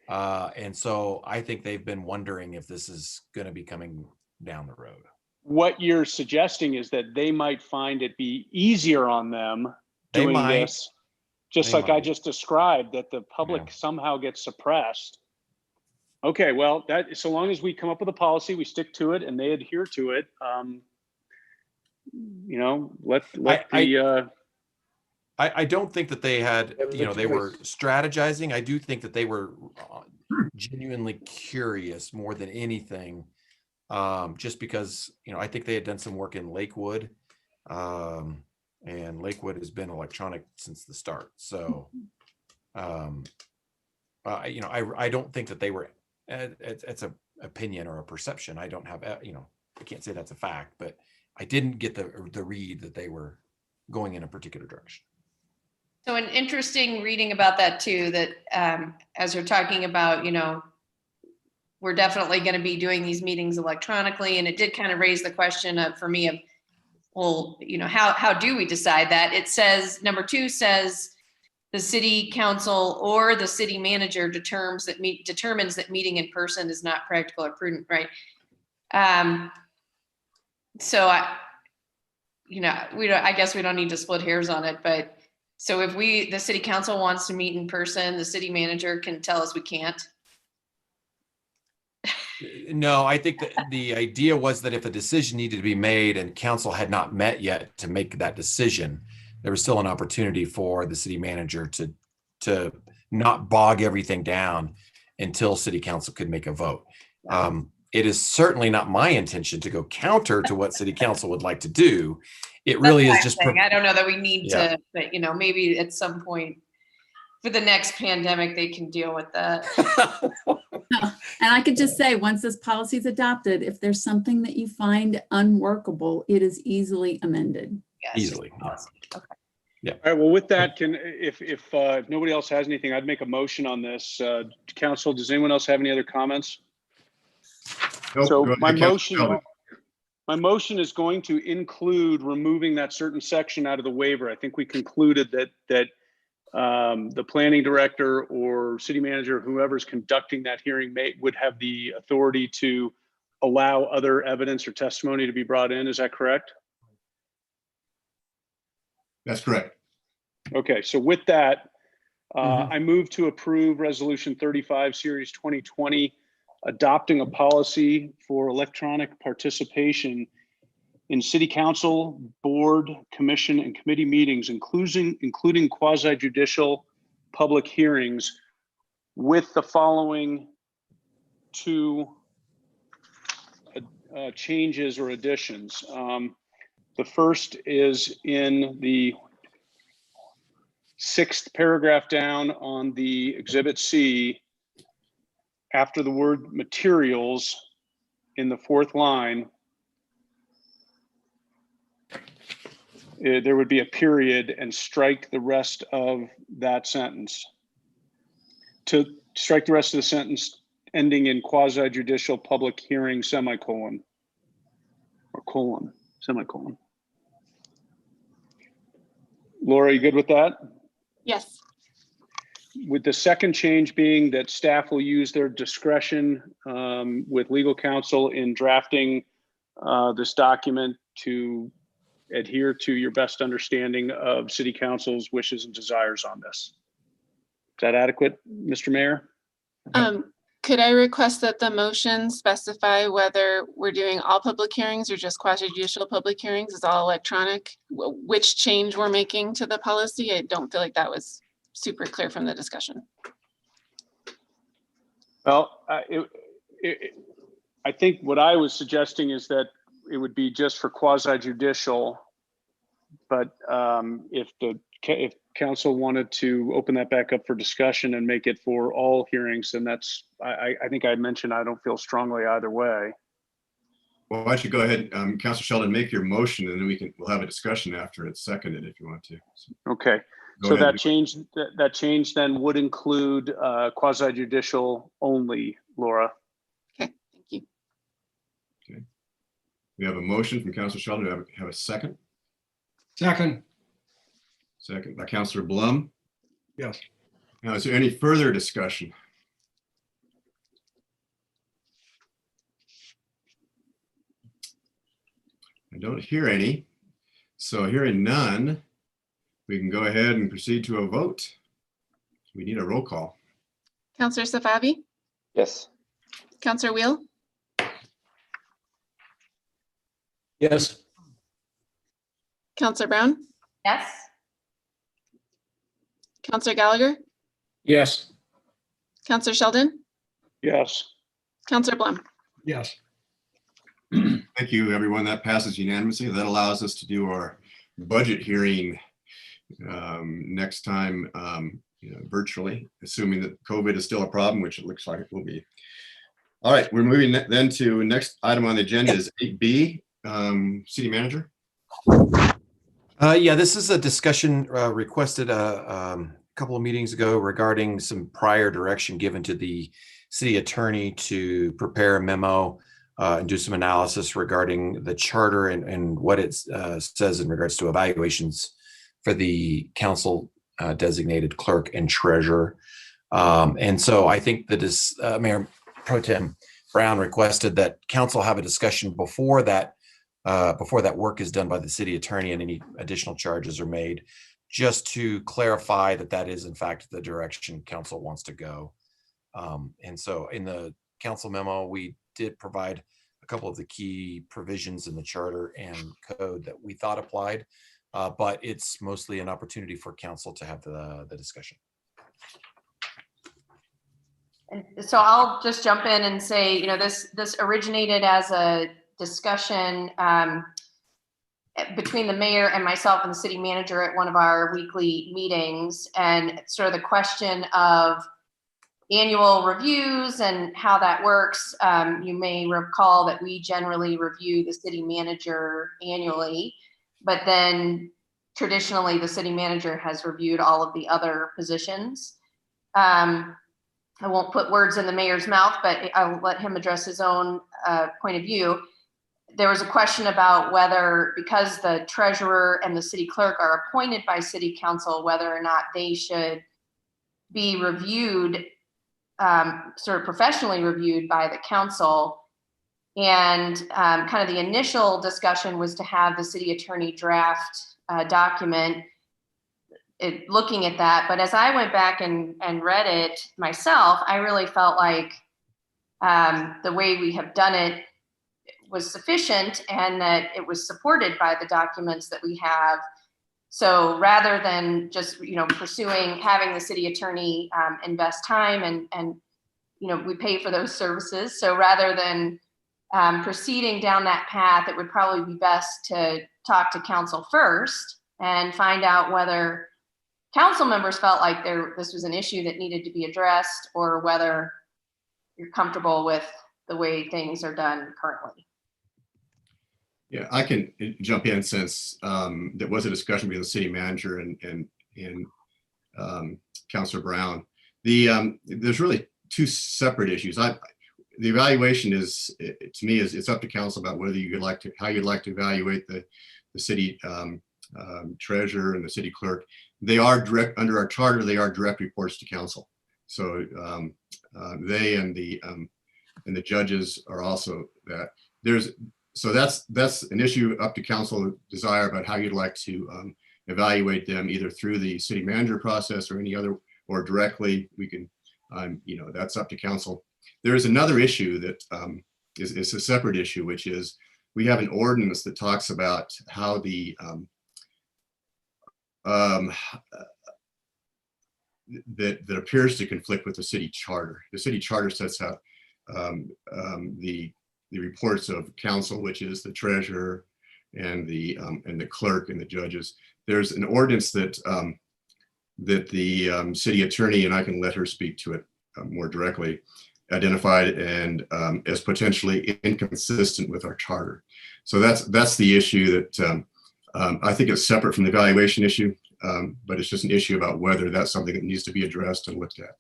And so I think they've been wondering if this is going to be coming down the road. What you're suggesting is that they might find it be easier on them doing this, just like I just described, that the public somehow gets suppressed. Okay, well, that so long as we come up with a policy, we stick to it, and they adhere to it. You know, I don't think that they had, they were strategizing. I do think that they were genuinely curious more than anything. Just because, I think they had done some work in Lakewood. And Lakewood has been electronic since the start. So, I don't think that they were, it's an opinion or a perception. I don't have, I can't say that's a fact, but I didn't get the read that they were going in a particular direction. So an interesting reading about that too, that as you're talking about, we're definitely going to be doing these meetings electronically. And it did kind of raise the question for me of, well, how do we decide that? It says, number 2 says, the city council or the city manager determines that meeting in person is not practical or prudent, right? So I guess we don't need to split hairs on it, but so if the city council wants to meet in person, the city manager can tell us we can't. No, I think that the idea was that if a decision needed to be made and council had not met yet to make that decision, there was still an opportunity for the city manager to not bog everything down until city council could make a vote. It is certainly not my intention to go counter to what city council would like to do. It really is just. I don't know that we need to, but maybe at some point for the next pandemic, they can deal with that. And I could just say, once this policy is adopted, if there's something that you find unworkable, it is easily amended. Yes, Easily. okay. Yeah. All right, well, with that, if nobody else has anything, I'd make a motion on this. Council, does anyone else have any other comments? Nope, So go ahead, my Councilor Sheldon. motion is going to include removing that certain section out of the waiver. I think we concluded that the planning director or city manager, whoever's conducting that hearing, would have the authority to allow other evidence or testimony to be brought in. Is that correct? That's correct. Okay, so with that, I move to approve Resolution 35, Series 2020, adopting a policy for electronic participation in city council, board, commission, and committee meetings, including quasi-judicial public hearings, with the following 2 changes or additions. The first is in the 6th paragraph down on the Exhibit C, after the word materials in the 4th line, there would be a period and strike the rest of that sentence. To strike the rest of the sentence ending in quasi-judicial public hearing, semicolon, or colon, semicolon. Laura, you good with that? Yes. With the second change being that staff will use their discretion with legal counsel in drafting this document to adhere to your best understanding of city council's wishes and desires on this. Is that adequate, Mr. Mayor? Could I request that the motion specify whether we're doing all public hearings or just quasi-judicial public hearings? Is all electronic? Which change we're making to the policy? I don't feel like that was super clear from the discussion. Well, I think what I was suggesting is that it would be just for quasi-judicial, but if council wanted to open that back up for discussion and make it for all hearings, then that's, I think I mentioned I don't feel strongly either way. Well, why don't you go ahead, Councilor Sheldon, make your motion, and then we'll have a discussion after it's seconded if you want to. Okay, Go so ahead. that change then would include quasi-judicial only, Laura. Okay, thank you. We have a motion from Councilor Sheldon. Do we have a second? Second. Second by Councilor Blum. Yes. Now, is there any further discussion? I don't hear any. So hearing none, we can go ahead and proceed to a vote. We need a roll call. Councilor Safavi? Yes. Councilor Wheel? Yes. Councilor Brown? Yes. Councilor Gallagher? Yes. Councilor Sheldon? Yes. Counselor Blum. Yes. Thank you, everyone. That passes unanimously. That allows us to do our budget hearing next time virtually, assuming that COVID is still a problem, which it looks like it will be. All right, we're moving then to next item on the agenda is 8B, City Manager. Yeah, this is a discussion requested a couple of meetings ago regarding some prior direction given to the city attorney to prepare a memo and do some analysis regarding the charter and what it says in regards to evaluations for the council designated clerk and treasurer. And so I think that Mayor Pro Tem Brown requested that council have a discussion before that work is done by the city attorney and any additional charges are made, just to clarify that that is in fact the direction council wants to go. And so in the council memo, we did provide a couple of the key provisions in the charter and code that we thought applied, but it's mostly an opportunity for council to have the discussion. So I'll just jump in and say, this originated as a discussion between the mayor and myself and the city manager at one of our weekly meetings, and sort of the question of annual reviews and how that works. You may recall that we generally review the city manager annually, but then traditionally the city manager has reviewed all of the other positions. I won't put words in the mayor's mouth, but I'll let him address his own point of view. There was a question about whether, because the treasurer and the city clerk are appointed by city council, whether or not they should be reviewed, sort of professionally reviewed by the council. And kind of the initial discussion was to have the city attorney draft a document looking at that. But as I went back and read it myself, I really felt like the way we have done it was sufficient and that it was supported by the documents that we have. So rather than just, pursuing, having the city attorney invest time and we pay for those services. So rather than proceeding down that path, it would probably be best to talk to council first and find out whether council members felt like this was an issue that needed to be addressed, or whether you're comfortable with the way things are done currently. Yeah, I can jump in since there was a discussion between the city manager and Councilor Brown. There's really two separate issues. The evaluation is, to me, it's up to council about whether you'd like to, how you'd like to evaluate the city treasurer and the city clerk. They are direct, under our charter, they are direct reports to council. So they and the judges are also that. So that's an issue up to council desire about how you'd like to evaluate them, either through the city manager process or any other, or directly. We can, that's up to council. There is another issue that is a separate issue, which is we have an ordinance that talks about how that appears to conflict with the city charter. The city charter sets out the reports of council, which is the treasurer and the clerk and the judges. There's an ordinance that the city attorney, and I can let her speak to it more directly, identified and as potentially inconsistent with our charter. So that's the issue that I think is separate from the evaluation issue, but it's just an issue about whether that's something that needs to be addressed and looked at.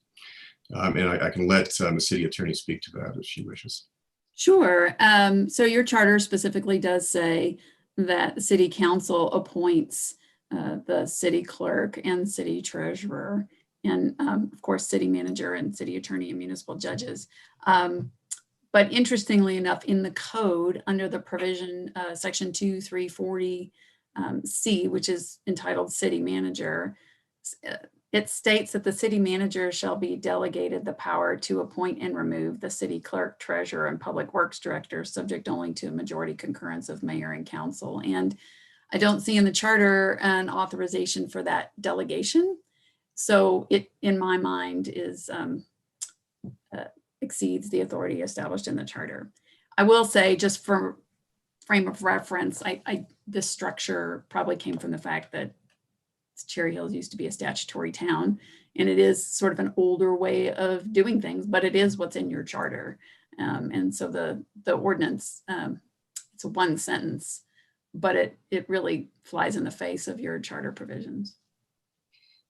And I can let the city attorney speak to that if she wishes. Sure. So your charter specifically does say that the city council appoints the city clerk and city treasurer, and of course, city manager and city attorney and municipal judges. But interestingly enough, in the code, under the provision section 2340 C, which is entitled city manager, it states that the city manager shall be delegated the power to appoint and remove the city clerk, treasurer, and public works director, subject only to a majority concurrence of mayor and council. And I don't see in the charter an authorization for that delegation. So it, in my mind, is exceeds the authority established in the charter. I will say, just for frame of reference, this structure probably came from the fact that Cherry Hills used to be a statutory town, and it is sort of an older way of doing things, but it is what's in your charter. And so the ordinance, it's a one sentence, but it really flies in the face of your charter provisions.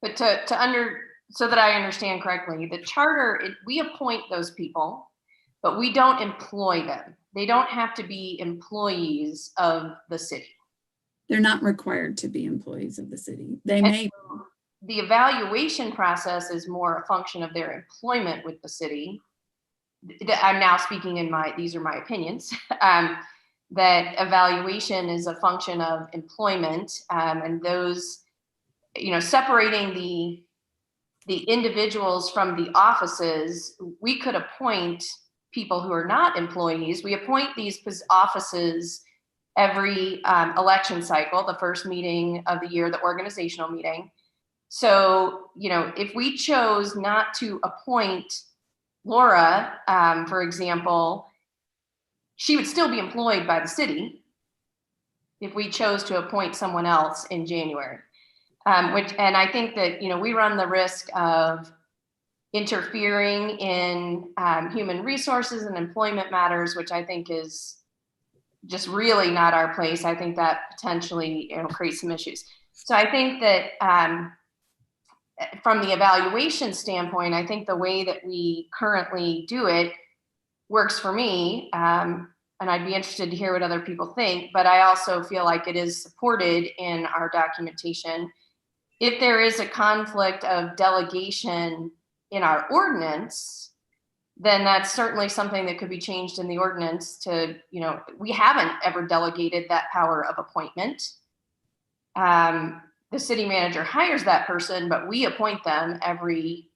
But so that I understand correctly, the charter, we appoint those people, but we don't employ them. They don't have to be employees of the city. They're not required to be employees of the city. They may. The evaluation process is more a function of their employment with the city. I'm now speaking these are my opinions, that evaluation is a function of employment, and those, separating the individuals from the offices. We could appoint people who are not employees. We appoint these offices every election cycle, the first meeting of the year, the organizational meeting. So, if we chose not to appoint Laura, for example, she would still be employed by the city if we chose to appoint someone else in January. And I think that, we run the risk of interfering in human resources and employment matters, which I think is just really not our place. I think that potentially creates some issues. So I think that from the evaluation standpoint, I think the way that we currently do it works for me. And I'd be interested to hear what other people think, but I also feel like it is supported in our documentation. If there is a conflict of delegation in our ordinance, then that's certainly something that could be changed in the ordinance to, we haven't ever delegated that power of appointment. The city manager hires that person, but we appoint them every,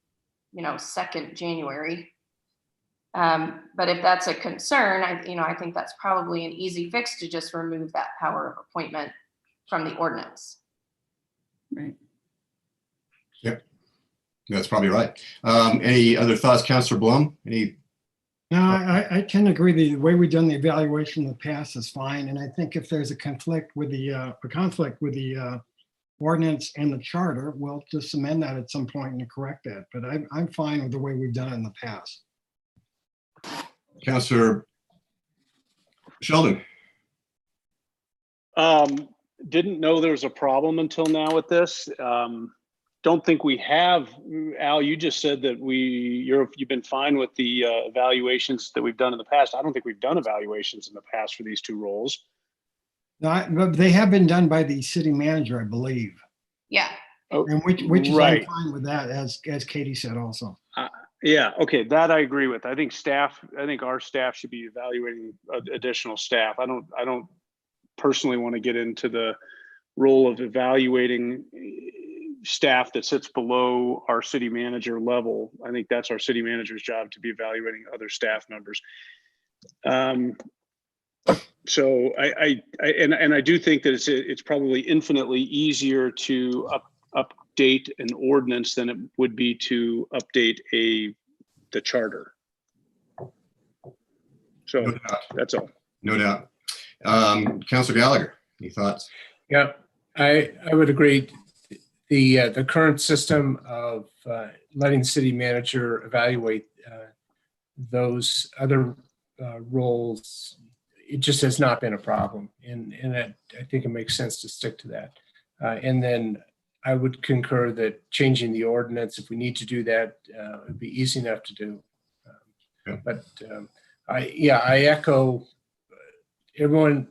second January. But if that's a concern, I think that's probably an easy fix to just remove that power of appointment from the ordinance. Right. Yep, that's probably right. Any other thoughts, Councilor Blum? No, I tend to agree. The way we've done the evaluation in the past is fine. And I think if there's a conflict with the ordinance and the charter, we'll just amend that at some point and correct that. But I'm fine with the way we've done it in the past. Councilor Sheldon? Didn't know there was a problem until now with this. Don't think we have. Al, you just said that you've been fine with the evaluations that we've done in the past. I don't think we've done evaluations in the past for these two roles. No, but they have been done by the city manager, I believe. Yeah. And which is right. I'm fine with that, as Katie said also. Yeah, okay, that I agree with. I think our staff should be evaluating additional staff. I don't personally want to get into the role of evaluating staff that sits below our city manager level. I think that's our city manager's job to be evaluating other staff members. So I do think that it's probably infinitely easier to update an ordinance than it would be to update the charter. So No doubt. that's all. No doubt. Councilor Gallagher, any thoughts? Yeah, I would agree. The current system of letting the city manager evaluate those other roles, it just has not been a problem. And I think it makes sense to stick to that. And then I would concur that changing the ordinance, if we need to do that, would be easy enough to do. But I echo everyone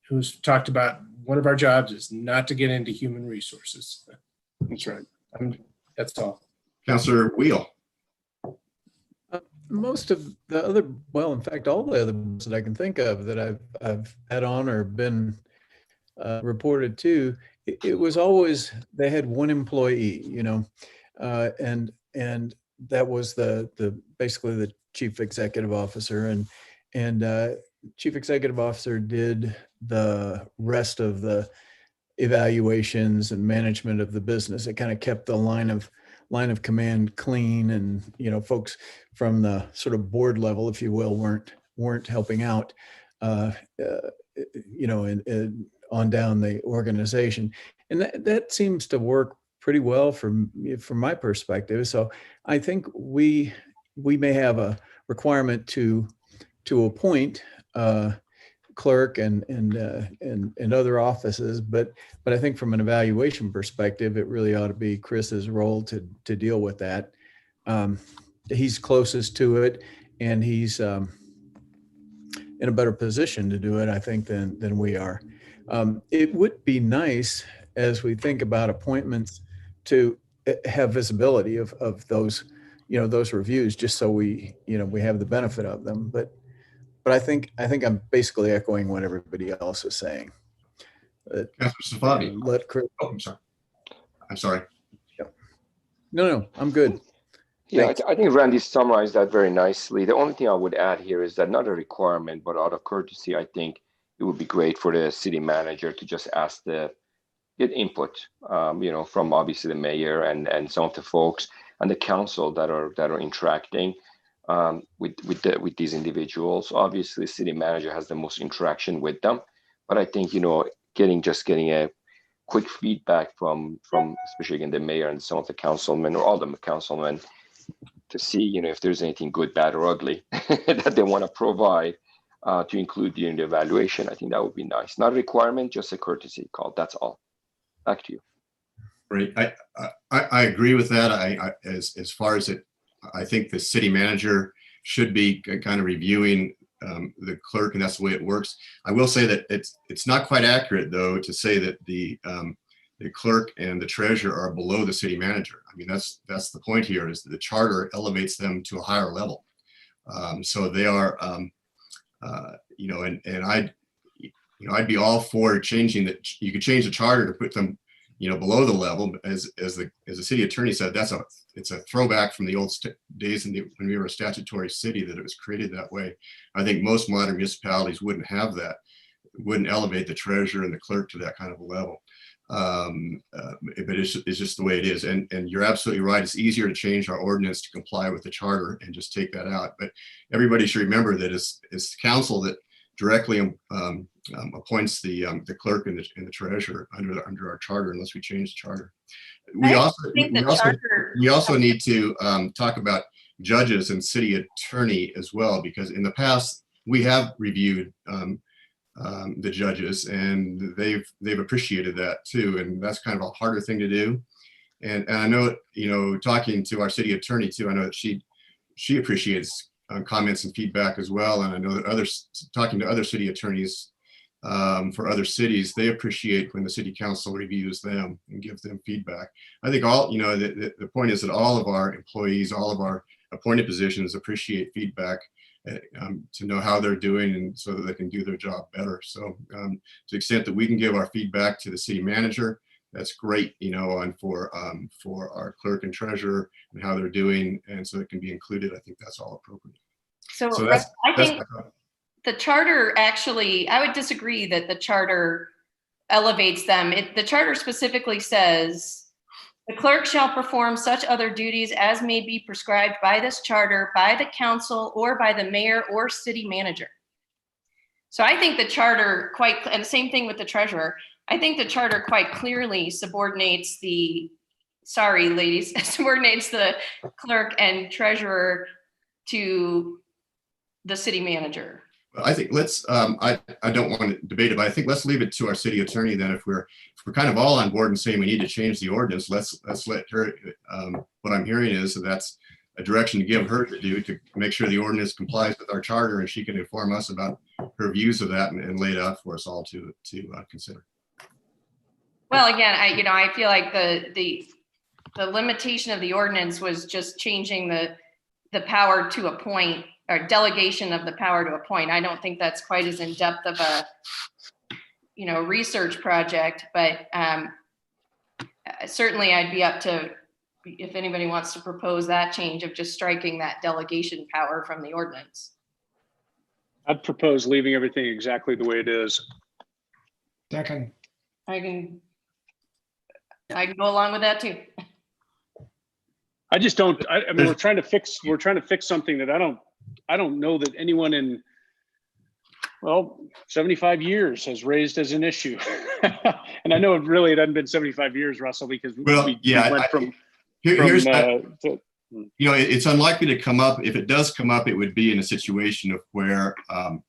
who's talked about one of our jobs is not to get into human resources. That's right. That's all. Councilor Wheel? Most of the other, well, in fact, all the other ones that I can think of that I've had on or been reported to, it was always they had one employee, and that was the basically the chief executive officer, and chief executive officer did the rest of the evaluations and management of the business. It kind of kept the line line of command clean, and, you know, folks from the sort of board level, if you will, weren't helping out, you know, and on down the organization. And that seems to work pretty well from my perspective. So I think we may have a requirement to appoint clerk and other offices, but I think from an evaluation perspective, it really ought to be Chris's role to deal with that. He's closest to it, and he's in a better position to do it, I think, than we are. It would be nice, as we think about appointments, to have visibility of those, you know, those reviews, just so we have the benefit of them. But I think I'm basically echoing what everybody else is saying. Councilor Safavi. Let Chris. Oh, I'm sorry. No, I'm good. Yeah, Thanks. I think Randy summarized that very nicely. The only thing I would add here is that, not a requirement, but out of courtesy, I think it would be great for the city manager to just get input, you know, from obviously the mayor and some of the folks and the council that are interacting with these individuals. Obviously, the city manager has the most interaction with them, but I think, you know, getting a quick feedback from especially again the mayor and some of the councilmen, or all the councilmen, to see, you know, if there's anything good, bad, or ugly that they want to provide to include during the evaluation. I think that would be nice. Not a requirement, just a courtesy call. That's all. Back to you. Great. I agree with that. As far as it, I think the city manager should be kind of reviewing the clerk, and that's the way it works. I will say that it's not quite accurate, though, to say that the clerk and the treasurer are below the city manager. I mean, that's the point here, is that the charter elevates them to a higher level. So they are, you know, and I'd be all for changing that. You could change the charter to put them, you know, below the level. As the city attorney said, it's a throwback from the old days when we were a statutory city, that it was created that way. I think most modern municipalities wouldn't have that, wouldn't elevate the treasurer and the clerk to that kind of a level. But it's just the way it is. And you're absolutely right. It's easier to change our ordinance to comply with the charter and just take that out. But everybody should remember that it's council that directly appoints the clerk and the treasurer under our charter, unless we change the charter. We also need to talk about judges and city attorney as well, because in the past we have reviewed the judges, and they've appreciated that too, and that's kind of a harder thing to do. And I know, you know, talking to our city attorney too, I know that she appreciates comments and feedback as well. And I know that talking to other city attorneys for other cities, they appreciate when the city council reviews them and gives them feedback. I think the point is that all of our employees, all of our appointed positions appreciate feedback to know how they're doing, and so that they can do their job better. So to the extent that we can give our feedback to the city manager, that's great, you know, and for our clerk and treasurer and how they're doing, and so it can be included. I think that's all appropriate. So that's I think the charter, actually, I would disagree that the charter elevates them. The charter specifically says, the clerk shall perform such other duties as may be prescribed by this charter, by the council, or by the mayor or city manager. So I think the charter and the same thing with the treasurer, I think the charter quite clearly subordinates subordinates the clerk and treasurer to the city manager. I think I don't want to debate it, but I think let's leave it to our city attorney then. If we're kind of all on board and saying we need to change the ordinance, let's let her, what I'm hearing is that's a direction to give her to do, to make sure the ordinance complies with our charter, and she can inform us about her views of that and lay it out for us all to consider. Well, again, I feel like the limitation of the ordinance was just changing the power to appoint, or delegation of the power to appoint. I don't think that's quite as in-depth of a, research project, but certainly I'd be up to, if anybody wants to propose that change of just striking that delegation power from the ordinance. I'd propose leaving everything exactly the way it is. Second. I can go along with that too. I just don't, I mean, we're trying to fix something that I don't know that anyone in, well, 75 years has raised as an issue. And I know it hadn't been 75 years, Russell, because we went from, Here's to- you know, it's unlikely to come up. If it does come up, it would be in a situation of where, and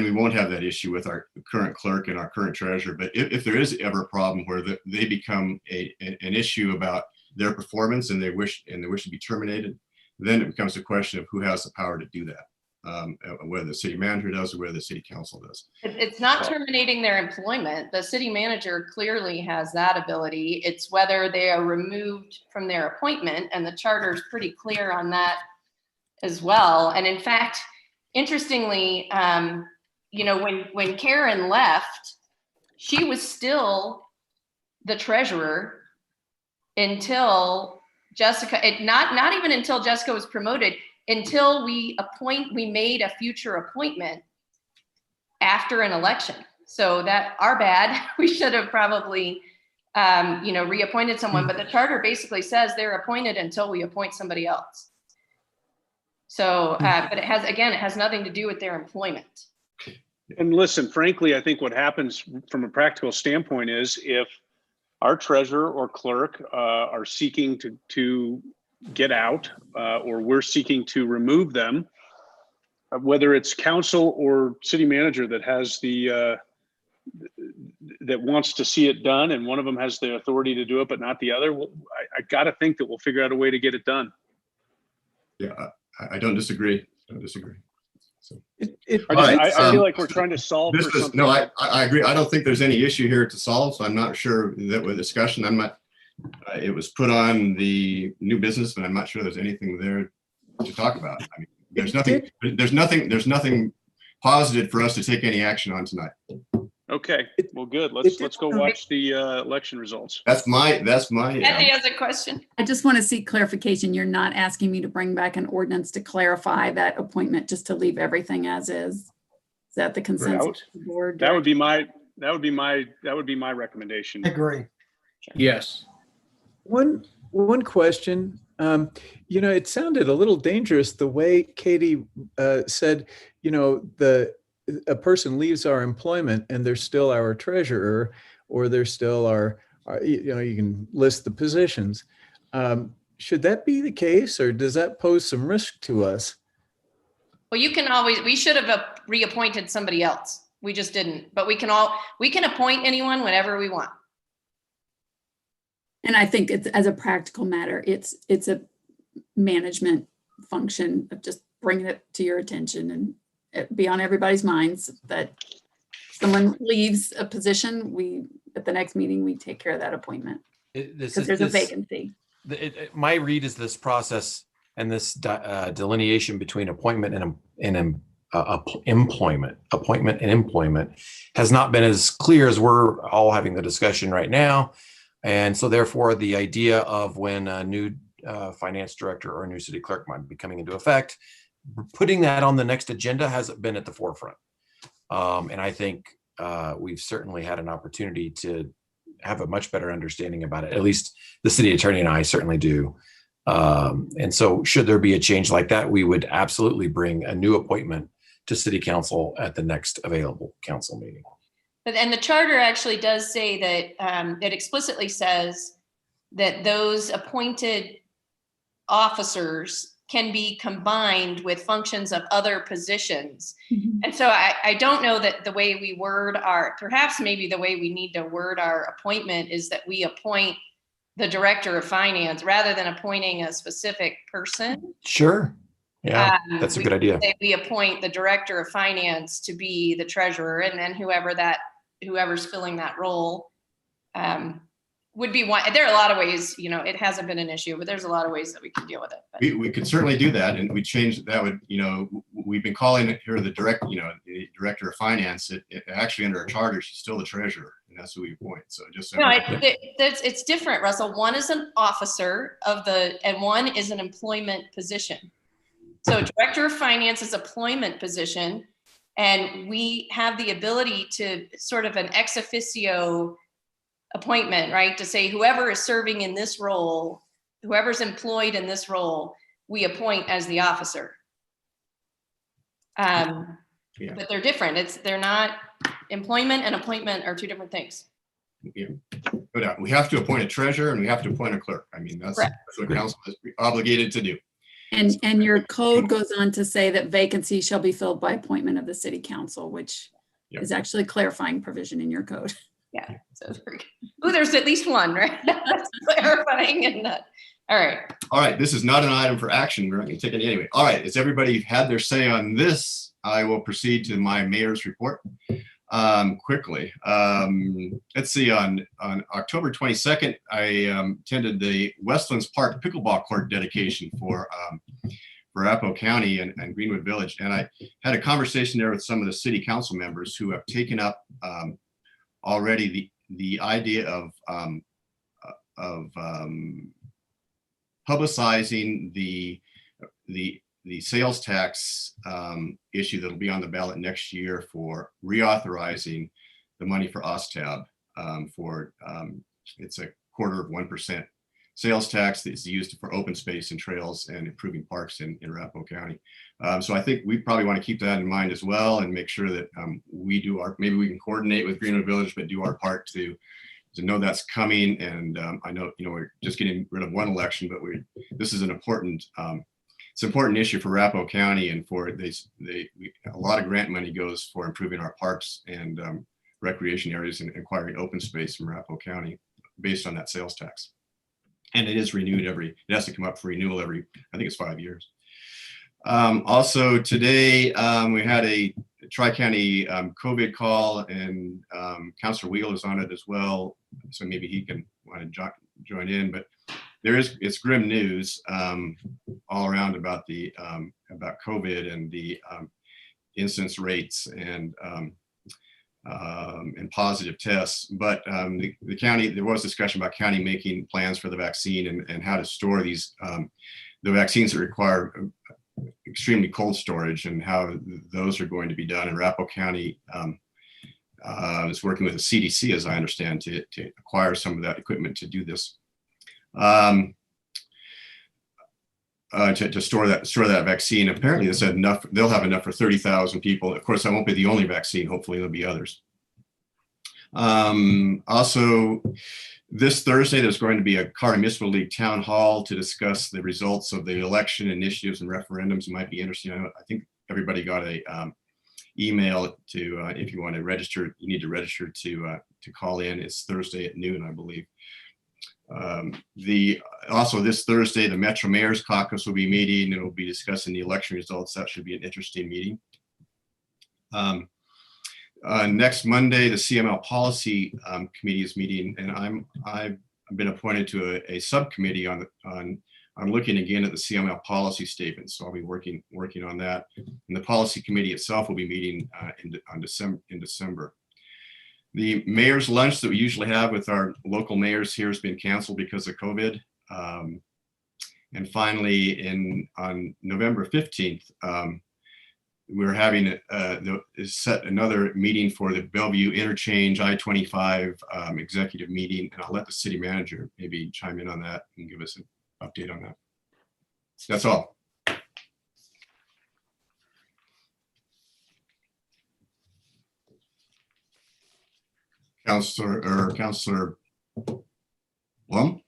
we won't have that issue with our current clerk and our current treasurer. But if there is ever a problem where they become an issue about their performance and they wish to be terminated, then it becomes a question of who has the power to do that, whether the city manager does or whether the city council does. It's not terminating their employment. The city manager clearly has that ability. It's whether they are removed from their appointment, and the charter is pretty clear on that as well. And in fact, interestingly, when Karen left, she was still the treasurer until Jessica, not even until Jessica was promoted, until we made a future appointment after an election. So that our bad, we should have probably, reappointed someone, but the charter basically says they're appointed until we appoint somebody else. So, but it has nothing to do with their employment. And listen, frankly, I think what happens from a practical standpoint is if our treasurer or clerk are seeking to get out, or we're seeking to remove them, whether it's council or city manager that has that wants to see it done, and one of them has the authority to do it, but not the other. I got to think that we'll figure out a way to get it done. Yeah, I don't disagree. So I feel like we're trying to solve for something. No, I agree. I don't think there's any issue here to solve. So I'm not sure that with discussion, it was put on the new business, but I'm not sure there's anything there to talk about. I mean, there's nothing positive for us to take any action on tonight. Okay, well, good. Let's go watch the election results. That's my. Kathy has a question. I just want to seek clarification. You're not asking me to bring back an ordinance to clarify that appointment, just to leave everything as is. Is that the consensus of the board? That would be my recommendation. I agree. Yes. One question. It sounded a little dangerous the way Katie said, a person leaves our employment and they're still our treasurer, or they're still our you can list the positions. Should that be the case, or does that pose some risk to us? Well, we should have reappointed somebody else. We just didn't, but we can appoint anyone whenever we want. And I think it's, as a practical matter, it's a management function of just bringing it to your attention and it be on everybody's minds that someone leaves a position, at the next meeting, we take care of that appointment because there's a vacancy. My read is this process and this delineation between appointment and employment has not been as clear as we're all having the discussion right now. And so therefore the idea of when a new finance director or a new city clerk might be coming into effect, putting that on the next agenda hasn't been at the forefront. And I think we've certainly had an opportunity to have a much better understanding about it. At least the city attorney and I certainly do. And so should there be a change like that, we would absolutely bring a new appointment to city council at the next available council meeting. And the charter actually does say that it explicitly says that those appointed officers can be combined with functions of other positions. Mm-hmm. And so I don't know that the way we word perhaps maybe the way we need to word our appointment is that we appoint the director of finance rather than appointing a specific person. Sure. Yeah, that's a good idea. We appoint the director of finance to be the treasurer, and then whoever's filling that role would be one. There are a lot of ways, it hasn't been an issue, but there's a lot of ways that we can deal with it. We could certainly do that, and we change that. We've been calling her the director of finance. It actually under our charter, she's still the treasurer, and that's who we appoint. So it's different, Russell. One is an officer and one is an employment position. So director of finance is employment position, and we have the ability to sort of an ex officio appointment, right? To say whoever is serving in this role, whoever's employed in this role, we appoint as the officer. Yeah. But they're different. They're not, employment and appointment are two different things. Yeah. But we have to appoint a treasurer and we have to appoint a clerk. I mean, that's Correct. what council is obligated to do. And your code goes on to say that vacancies shall be filled by appointment of the city council, which Yep. is actually a clarifying provision in your code. Yeah. So it's very good. Ooh, there's at least one, right? That's clarifying and not. All right. All right, this is not an item for action. We're not going to take any anyway. All right, has everybody had their say on this? I will proceed to my mayor's report quickly. Let's see, on October 22nd, I attended the Westlands Park pickleball court dedication for Arapahoe County and Greenwood Village. And I had a conversation there with some of the city council members who have taken up already the idea of publicizing the sales tax issue that'll be on the ballot next year for reauthorizing the money for OSTAB it's a 1/4% sales tax that is used for open space and trails and improving parks in Arapahoe County. So I think we probably want to keep that in mind as well and make sure that we do maybe we can coordinate with Greenwood Village, but do our part to know that's coming. And I know, we're just getting rid of one election, but this is an important, it's an important issue for Arapahoe County, and for a lot of grant money goes for improving our parks and recreation areas and acquiring open space in Arapahoe County based on that sales tax. And it is renewed it has to come up for renewal every, I think it's 5 years. Also today, we had a Tri-County COVID call, and Councilor Wheel is on it as well. So maybe he can want to join in, but it's grim news all around about about COVID and the incidence rates and positive tests. But the county, there was discussion about county making plans for the vaccine and how to store the vaccines that require extremely cold storage and how those are going to be done. And Arapahoe County is working with the CDC, as I understand, to acquire some of that equipment to do this. To store that vaccine. Apparently, they said enough. They'll have enough for 30,000 people. Of course, that won't be the only vaccine. Hopefully, there'll be others. Also, this Thursday, there's going to be a Carter Municipal League town hall to discuss the results of the election initiatives and referendums. It might be interesting. I think everybody got a email to if you want to register. You need to register to call in. It's Thursday at noon, I believe. Also this Thursday, the Metro Mayor's Caucus will be meeting and will be discussing the election results. That should be an interesting meeting. Next Monday, the CML Policy Committee is meeting, and I've been appointed to a subcommittee on looking again at the CML policy statement. So I'll be working on that. And the policy committee itself will be meeting in December. The mayor's lunch that we usually have with our local mayors here has been canceled because of COVID. And finally, on November 15th, we're having set another meeting for the Bellevue Interchange I-25 executive meeting. And I'll let the city manager maybe chime in on that and give us an update on that. That's all. Councilor Blum?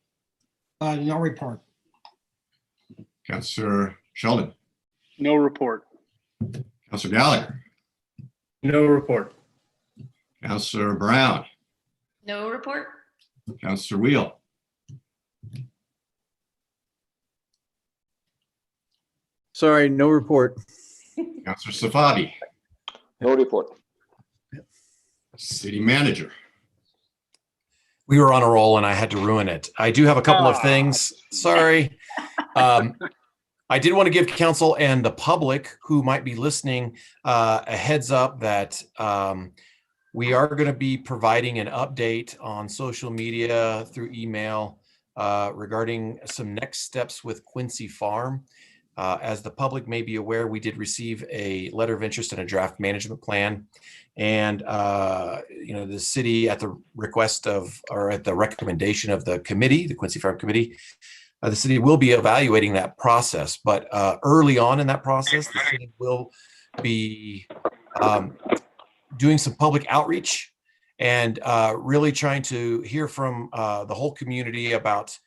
No report. Councilor Sheldon? No report. Councilor Gallagher? No report. Councilor Brown? No report. Councilor Wheel? Sorry, no report. Councilor Safavi? No report. City manager? We were on a roll and I had to ruin it. I do have a couple of things. Sorry. I did want to give council and the public who might be listening a heads up that we are going to be providing an update on social media through email regarding some next steps with Quincy Farm. As the public may be aware, we did receive a letter of interest in a draft management plan. And, the city, at the request of, or at the recommendation of the committee, the Quincy Farm Committee, the city will be evaluating that process, but early on in that process, the city will be doing some public outreach and really trying to hear from the whole community about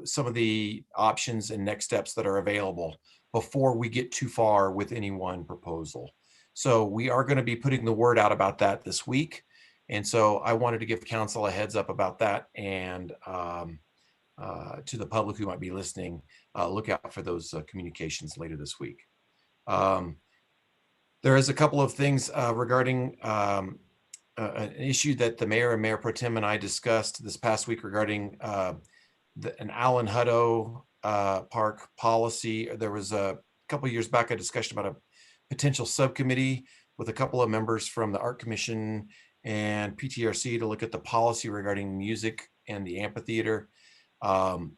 some of the options and next steps that are available before we get too far with any one proposal. So we are going to be putting the word out about that this week. And so I wanted to give council a heads up about that, and to the public who might be listening, look out for those communications later this week. There is a couple of things regarding an issue that the mayor and Mayor Pro Tem and I discussed this past week regarding an Allen Hutto Park policy. There was a couple of years back a discussion about a potential subcommittee with a couple of members from the Art Commission and PTRC to look at the policy regarding music and the amphitheater. Emily,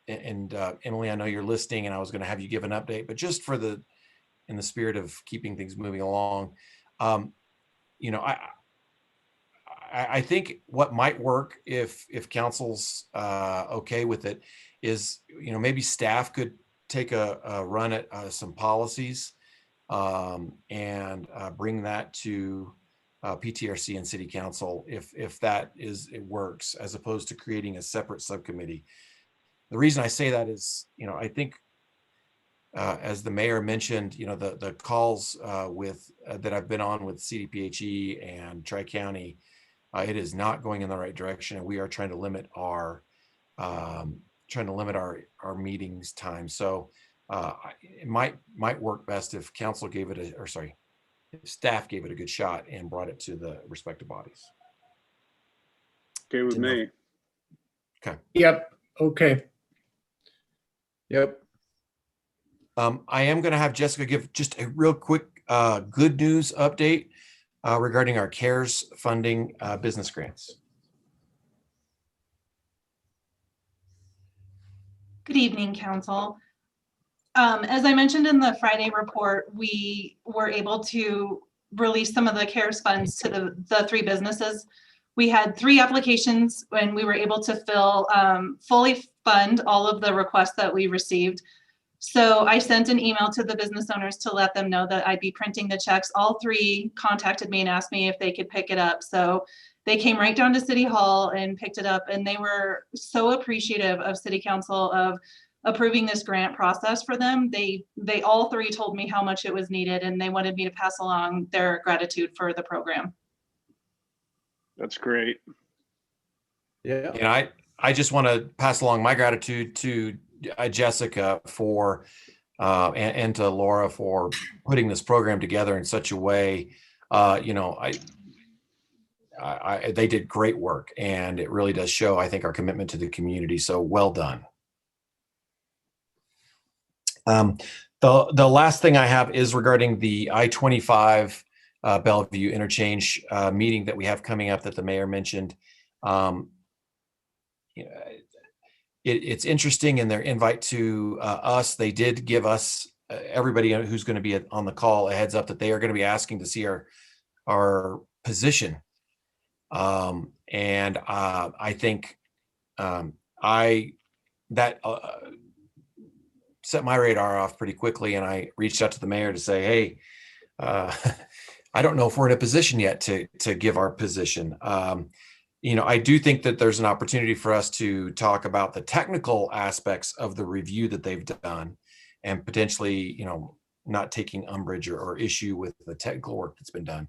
I know you're listening, and I was going to have you give an update, but just in the spirit of keeping things moving along, I think what might work if council's okay with it is, maybe staff could take a run at some policies and bring that to PTRC and City Council if it works, as opposed to creating a separate subcommittee. The reason I say that is, I think as the mayor mentioned, the calls that I've been on with CDPHE and Tri-County, it is not going in the right direction, and we are trying to limit our meetings time. So it might work best if council gave it if staff gave it a good shot and brought it to the respective bodies. Okay with me. Okay. Yep. Okay. Yep. I am going to have Jessica give just a real quick good news update regarding our CARES funding business grants. Good evening, Council. As I mentioned in the Friday report, we were able to release some of the CARES funds to the three businesses. We had 3 applications and we were able to fully fund all of the requests that we received. So I sent an email to the business owners to let them know that I'd be printing the checks. All 3 contacted me and asked me if they could pick it up. So they came right down to City Hall and picked it up, and they were so appreciative of City Council of approving this grant process for them. They all 3 told me how much it was needed, and they wanted me to pass along their gratitude for the program. That's great. Yeah. And I just want to pass along my gratitude to Jessica for and to Laura for putting this program together in such a way. They did great work, and it really does show, I think, our commitment to the community. So well done. The last thing I have is regarding the I-25 Bellevue interchange meeting that we have coming up that the mayor mentioned. It's interesting in their invite to us. They did give us, everybody who's going to be on the call, a heads up that they are going to be asking to see our position. And I think that set my radar off pretty quickly, and I reached out to the mayor to say, hey, I don't know if we're in a position yet to give our position. I do think that there's an opportunity for us to talk about the technical aspects of the review that they've done, and potentially, not taking umbrage or issue with the technical work that's been done.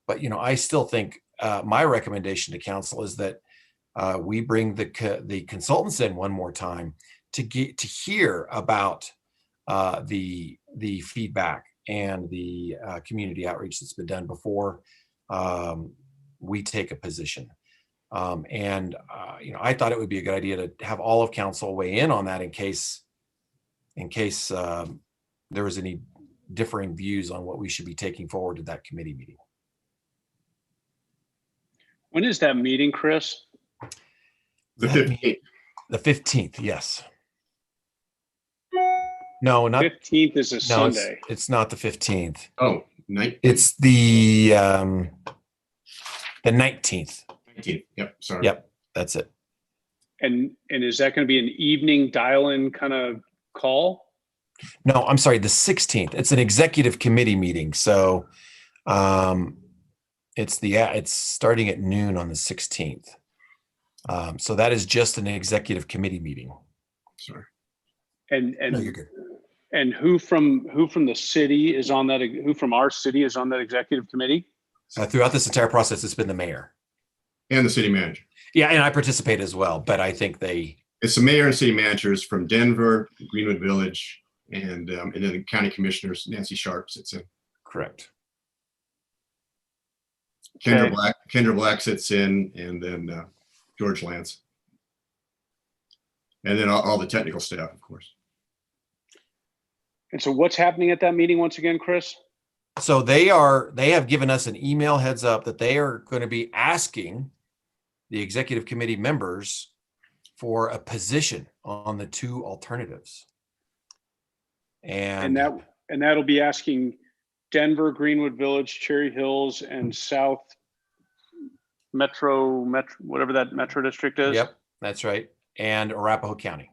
But, I still think my recommendation to council is that we bring the consultants in one more time to hear about the feedback and the community outreach that's been done before we take a position. I thought it would be a good idea to have all of council weigh in on that in case there was any differing views on what we should be taking forward to that committee meeting. When is that meeting, Chris? The 15th. The 15th, yes. No, not 15th is a Sunday. It's not the 15th. Oh, 19th. It's the 19th. 19th. Yep. Sorry. Yep, that's it. And is that going to be an evening dial-in kind of call? No, I'm sorry, the 16th. It's an executive committee meeting. So it's starting at noon on the 16th. So that is just an executive committee meeting. Sorry. And No, you're good. and who from the city is on that? Who from our city is on that executive committee? Throughout this entire process, it's been the mayor. And the city manager. Yeah, and I participate as well, but I think It's the mayor and city managers from Denver, Greenwood Village, and then the county commissioners, Nancy Sharp sits in. correct. Okay. Kendra Black sits in, and then George Lance. And then all the technical staff, of course. And so what's happening at that meeting once again, Chris? So they have given us an email heads up that they are going to be asking the executive committee members for a position on the two alternatives. And that'll be asking Denver, Greenwood Village, Cherry Hills, and South Metro, whatever that metro district is. Yep, that's right. And Arapahoe County.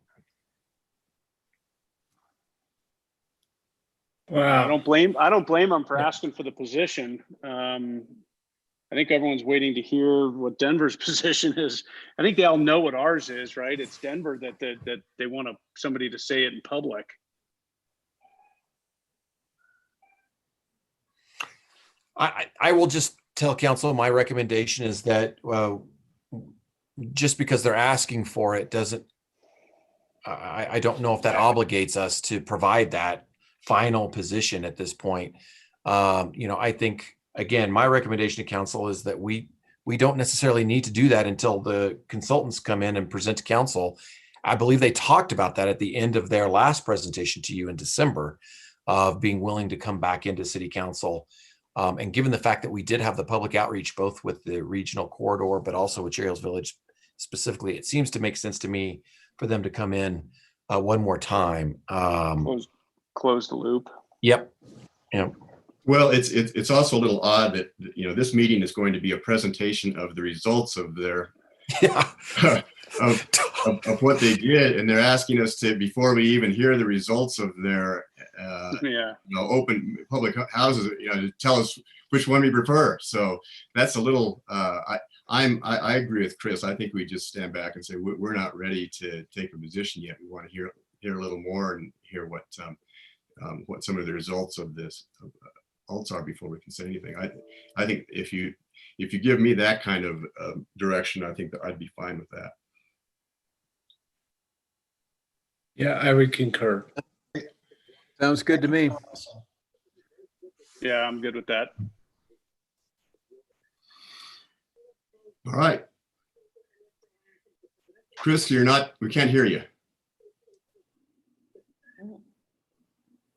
I Wow. don't blame them for asking for the position. I think everyone's waiting to hear what Denver's position is. I think they all know what ours is, right? It's Denver that they want somebody to say it in public. I will just tell council my recommendation is that just because they're asking for it doesn't, I don't know if that obligates us to provide that final position at this point. I think, again, my recommendation to council is that we don't necessarily need to do that until the consultants come in and present to council. I believe they talked about that at the end of their last presentation to you in December of being willing to come back into city council. And given the fact that we did have the public outreach, both with the regional corridor, but also with Cherry Hills Village specifically, it seems to make sense to me for them to come in one more time. Close the loop. Yep. Yep. Well, it's also a little odd that, this meeting is going to be a presentation of the results of their Yeah. of what they did, and they're asking us to, before we even hear the results of their open public houses, to tell us which one we prefer. So that's a little I agree with Chris. I think we just stand back and say we're not ready to take a position yet. We want to hear a little more and hear what some of the results of this alts are before we can say anything. I think if you give me that kind of direction, I think that I'd be fine with that. Yeah, I would concur. Sounds good to me. Yeah, I'm good with that. All right. Chris, we can't hear you.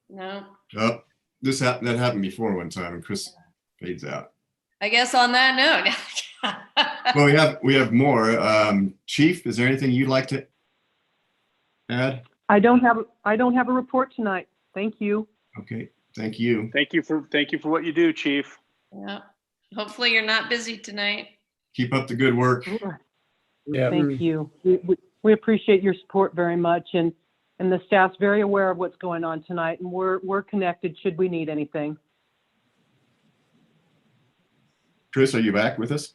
No, Oh, that happened before one time and Chris fades out. I guess on that note. Well, we have more. Chief, is there anything you'd like to add? I don't have a report tonight. Thank you. Okay, thank you. Thank you for what you do, Chief. Yeah. Hopefully you're not busy tonight. Keep up the good work. Yeah. Thank you. We appreciate your support very much, and the staff's very aware of what's going on tonight, and we're connected should we need anything. Chris, are you back with us?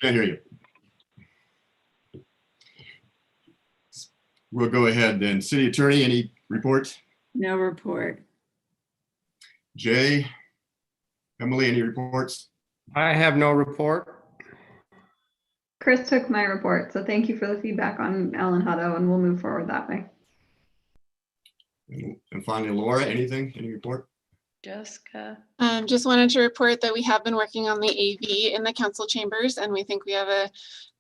Can't hear you. We'll go ahead then. City Attorney, any reports? No report. Jay, Emily, any reports? I have no report. Chris took my report, so thank you for the feedback on Alan Hutto, and we'll move forward that way. And finally, Laura, any report? Jessica. Just wanted to report that we have been working on the AV in the council chambers, and we think we have a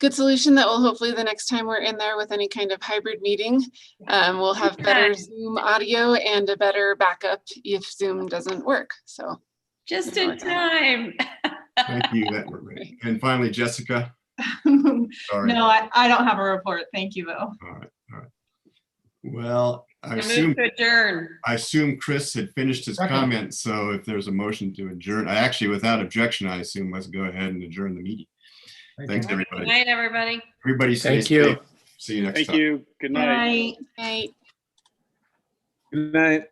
good solution that will hopefully the next time we're in there with any kind of hybrid meeting, we'll have better Zoom audio and a better backup if Zoom doesn't work. So Just in time. Thank you. That worked great. And finally, Jessica. Sorry. No, I don't have a report. Thank you, though. All right. Well, I Move to adjourn. assume Chris had finished his comment, so if there's a motion to adjourn, without objection, I assume let's go ahead and adjourn the meeting. Thanks, Good everybody. night, everybody. Everybody stay Thank you. safe. See you next time. Thank you. Good night. Night. Good night.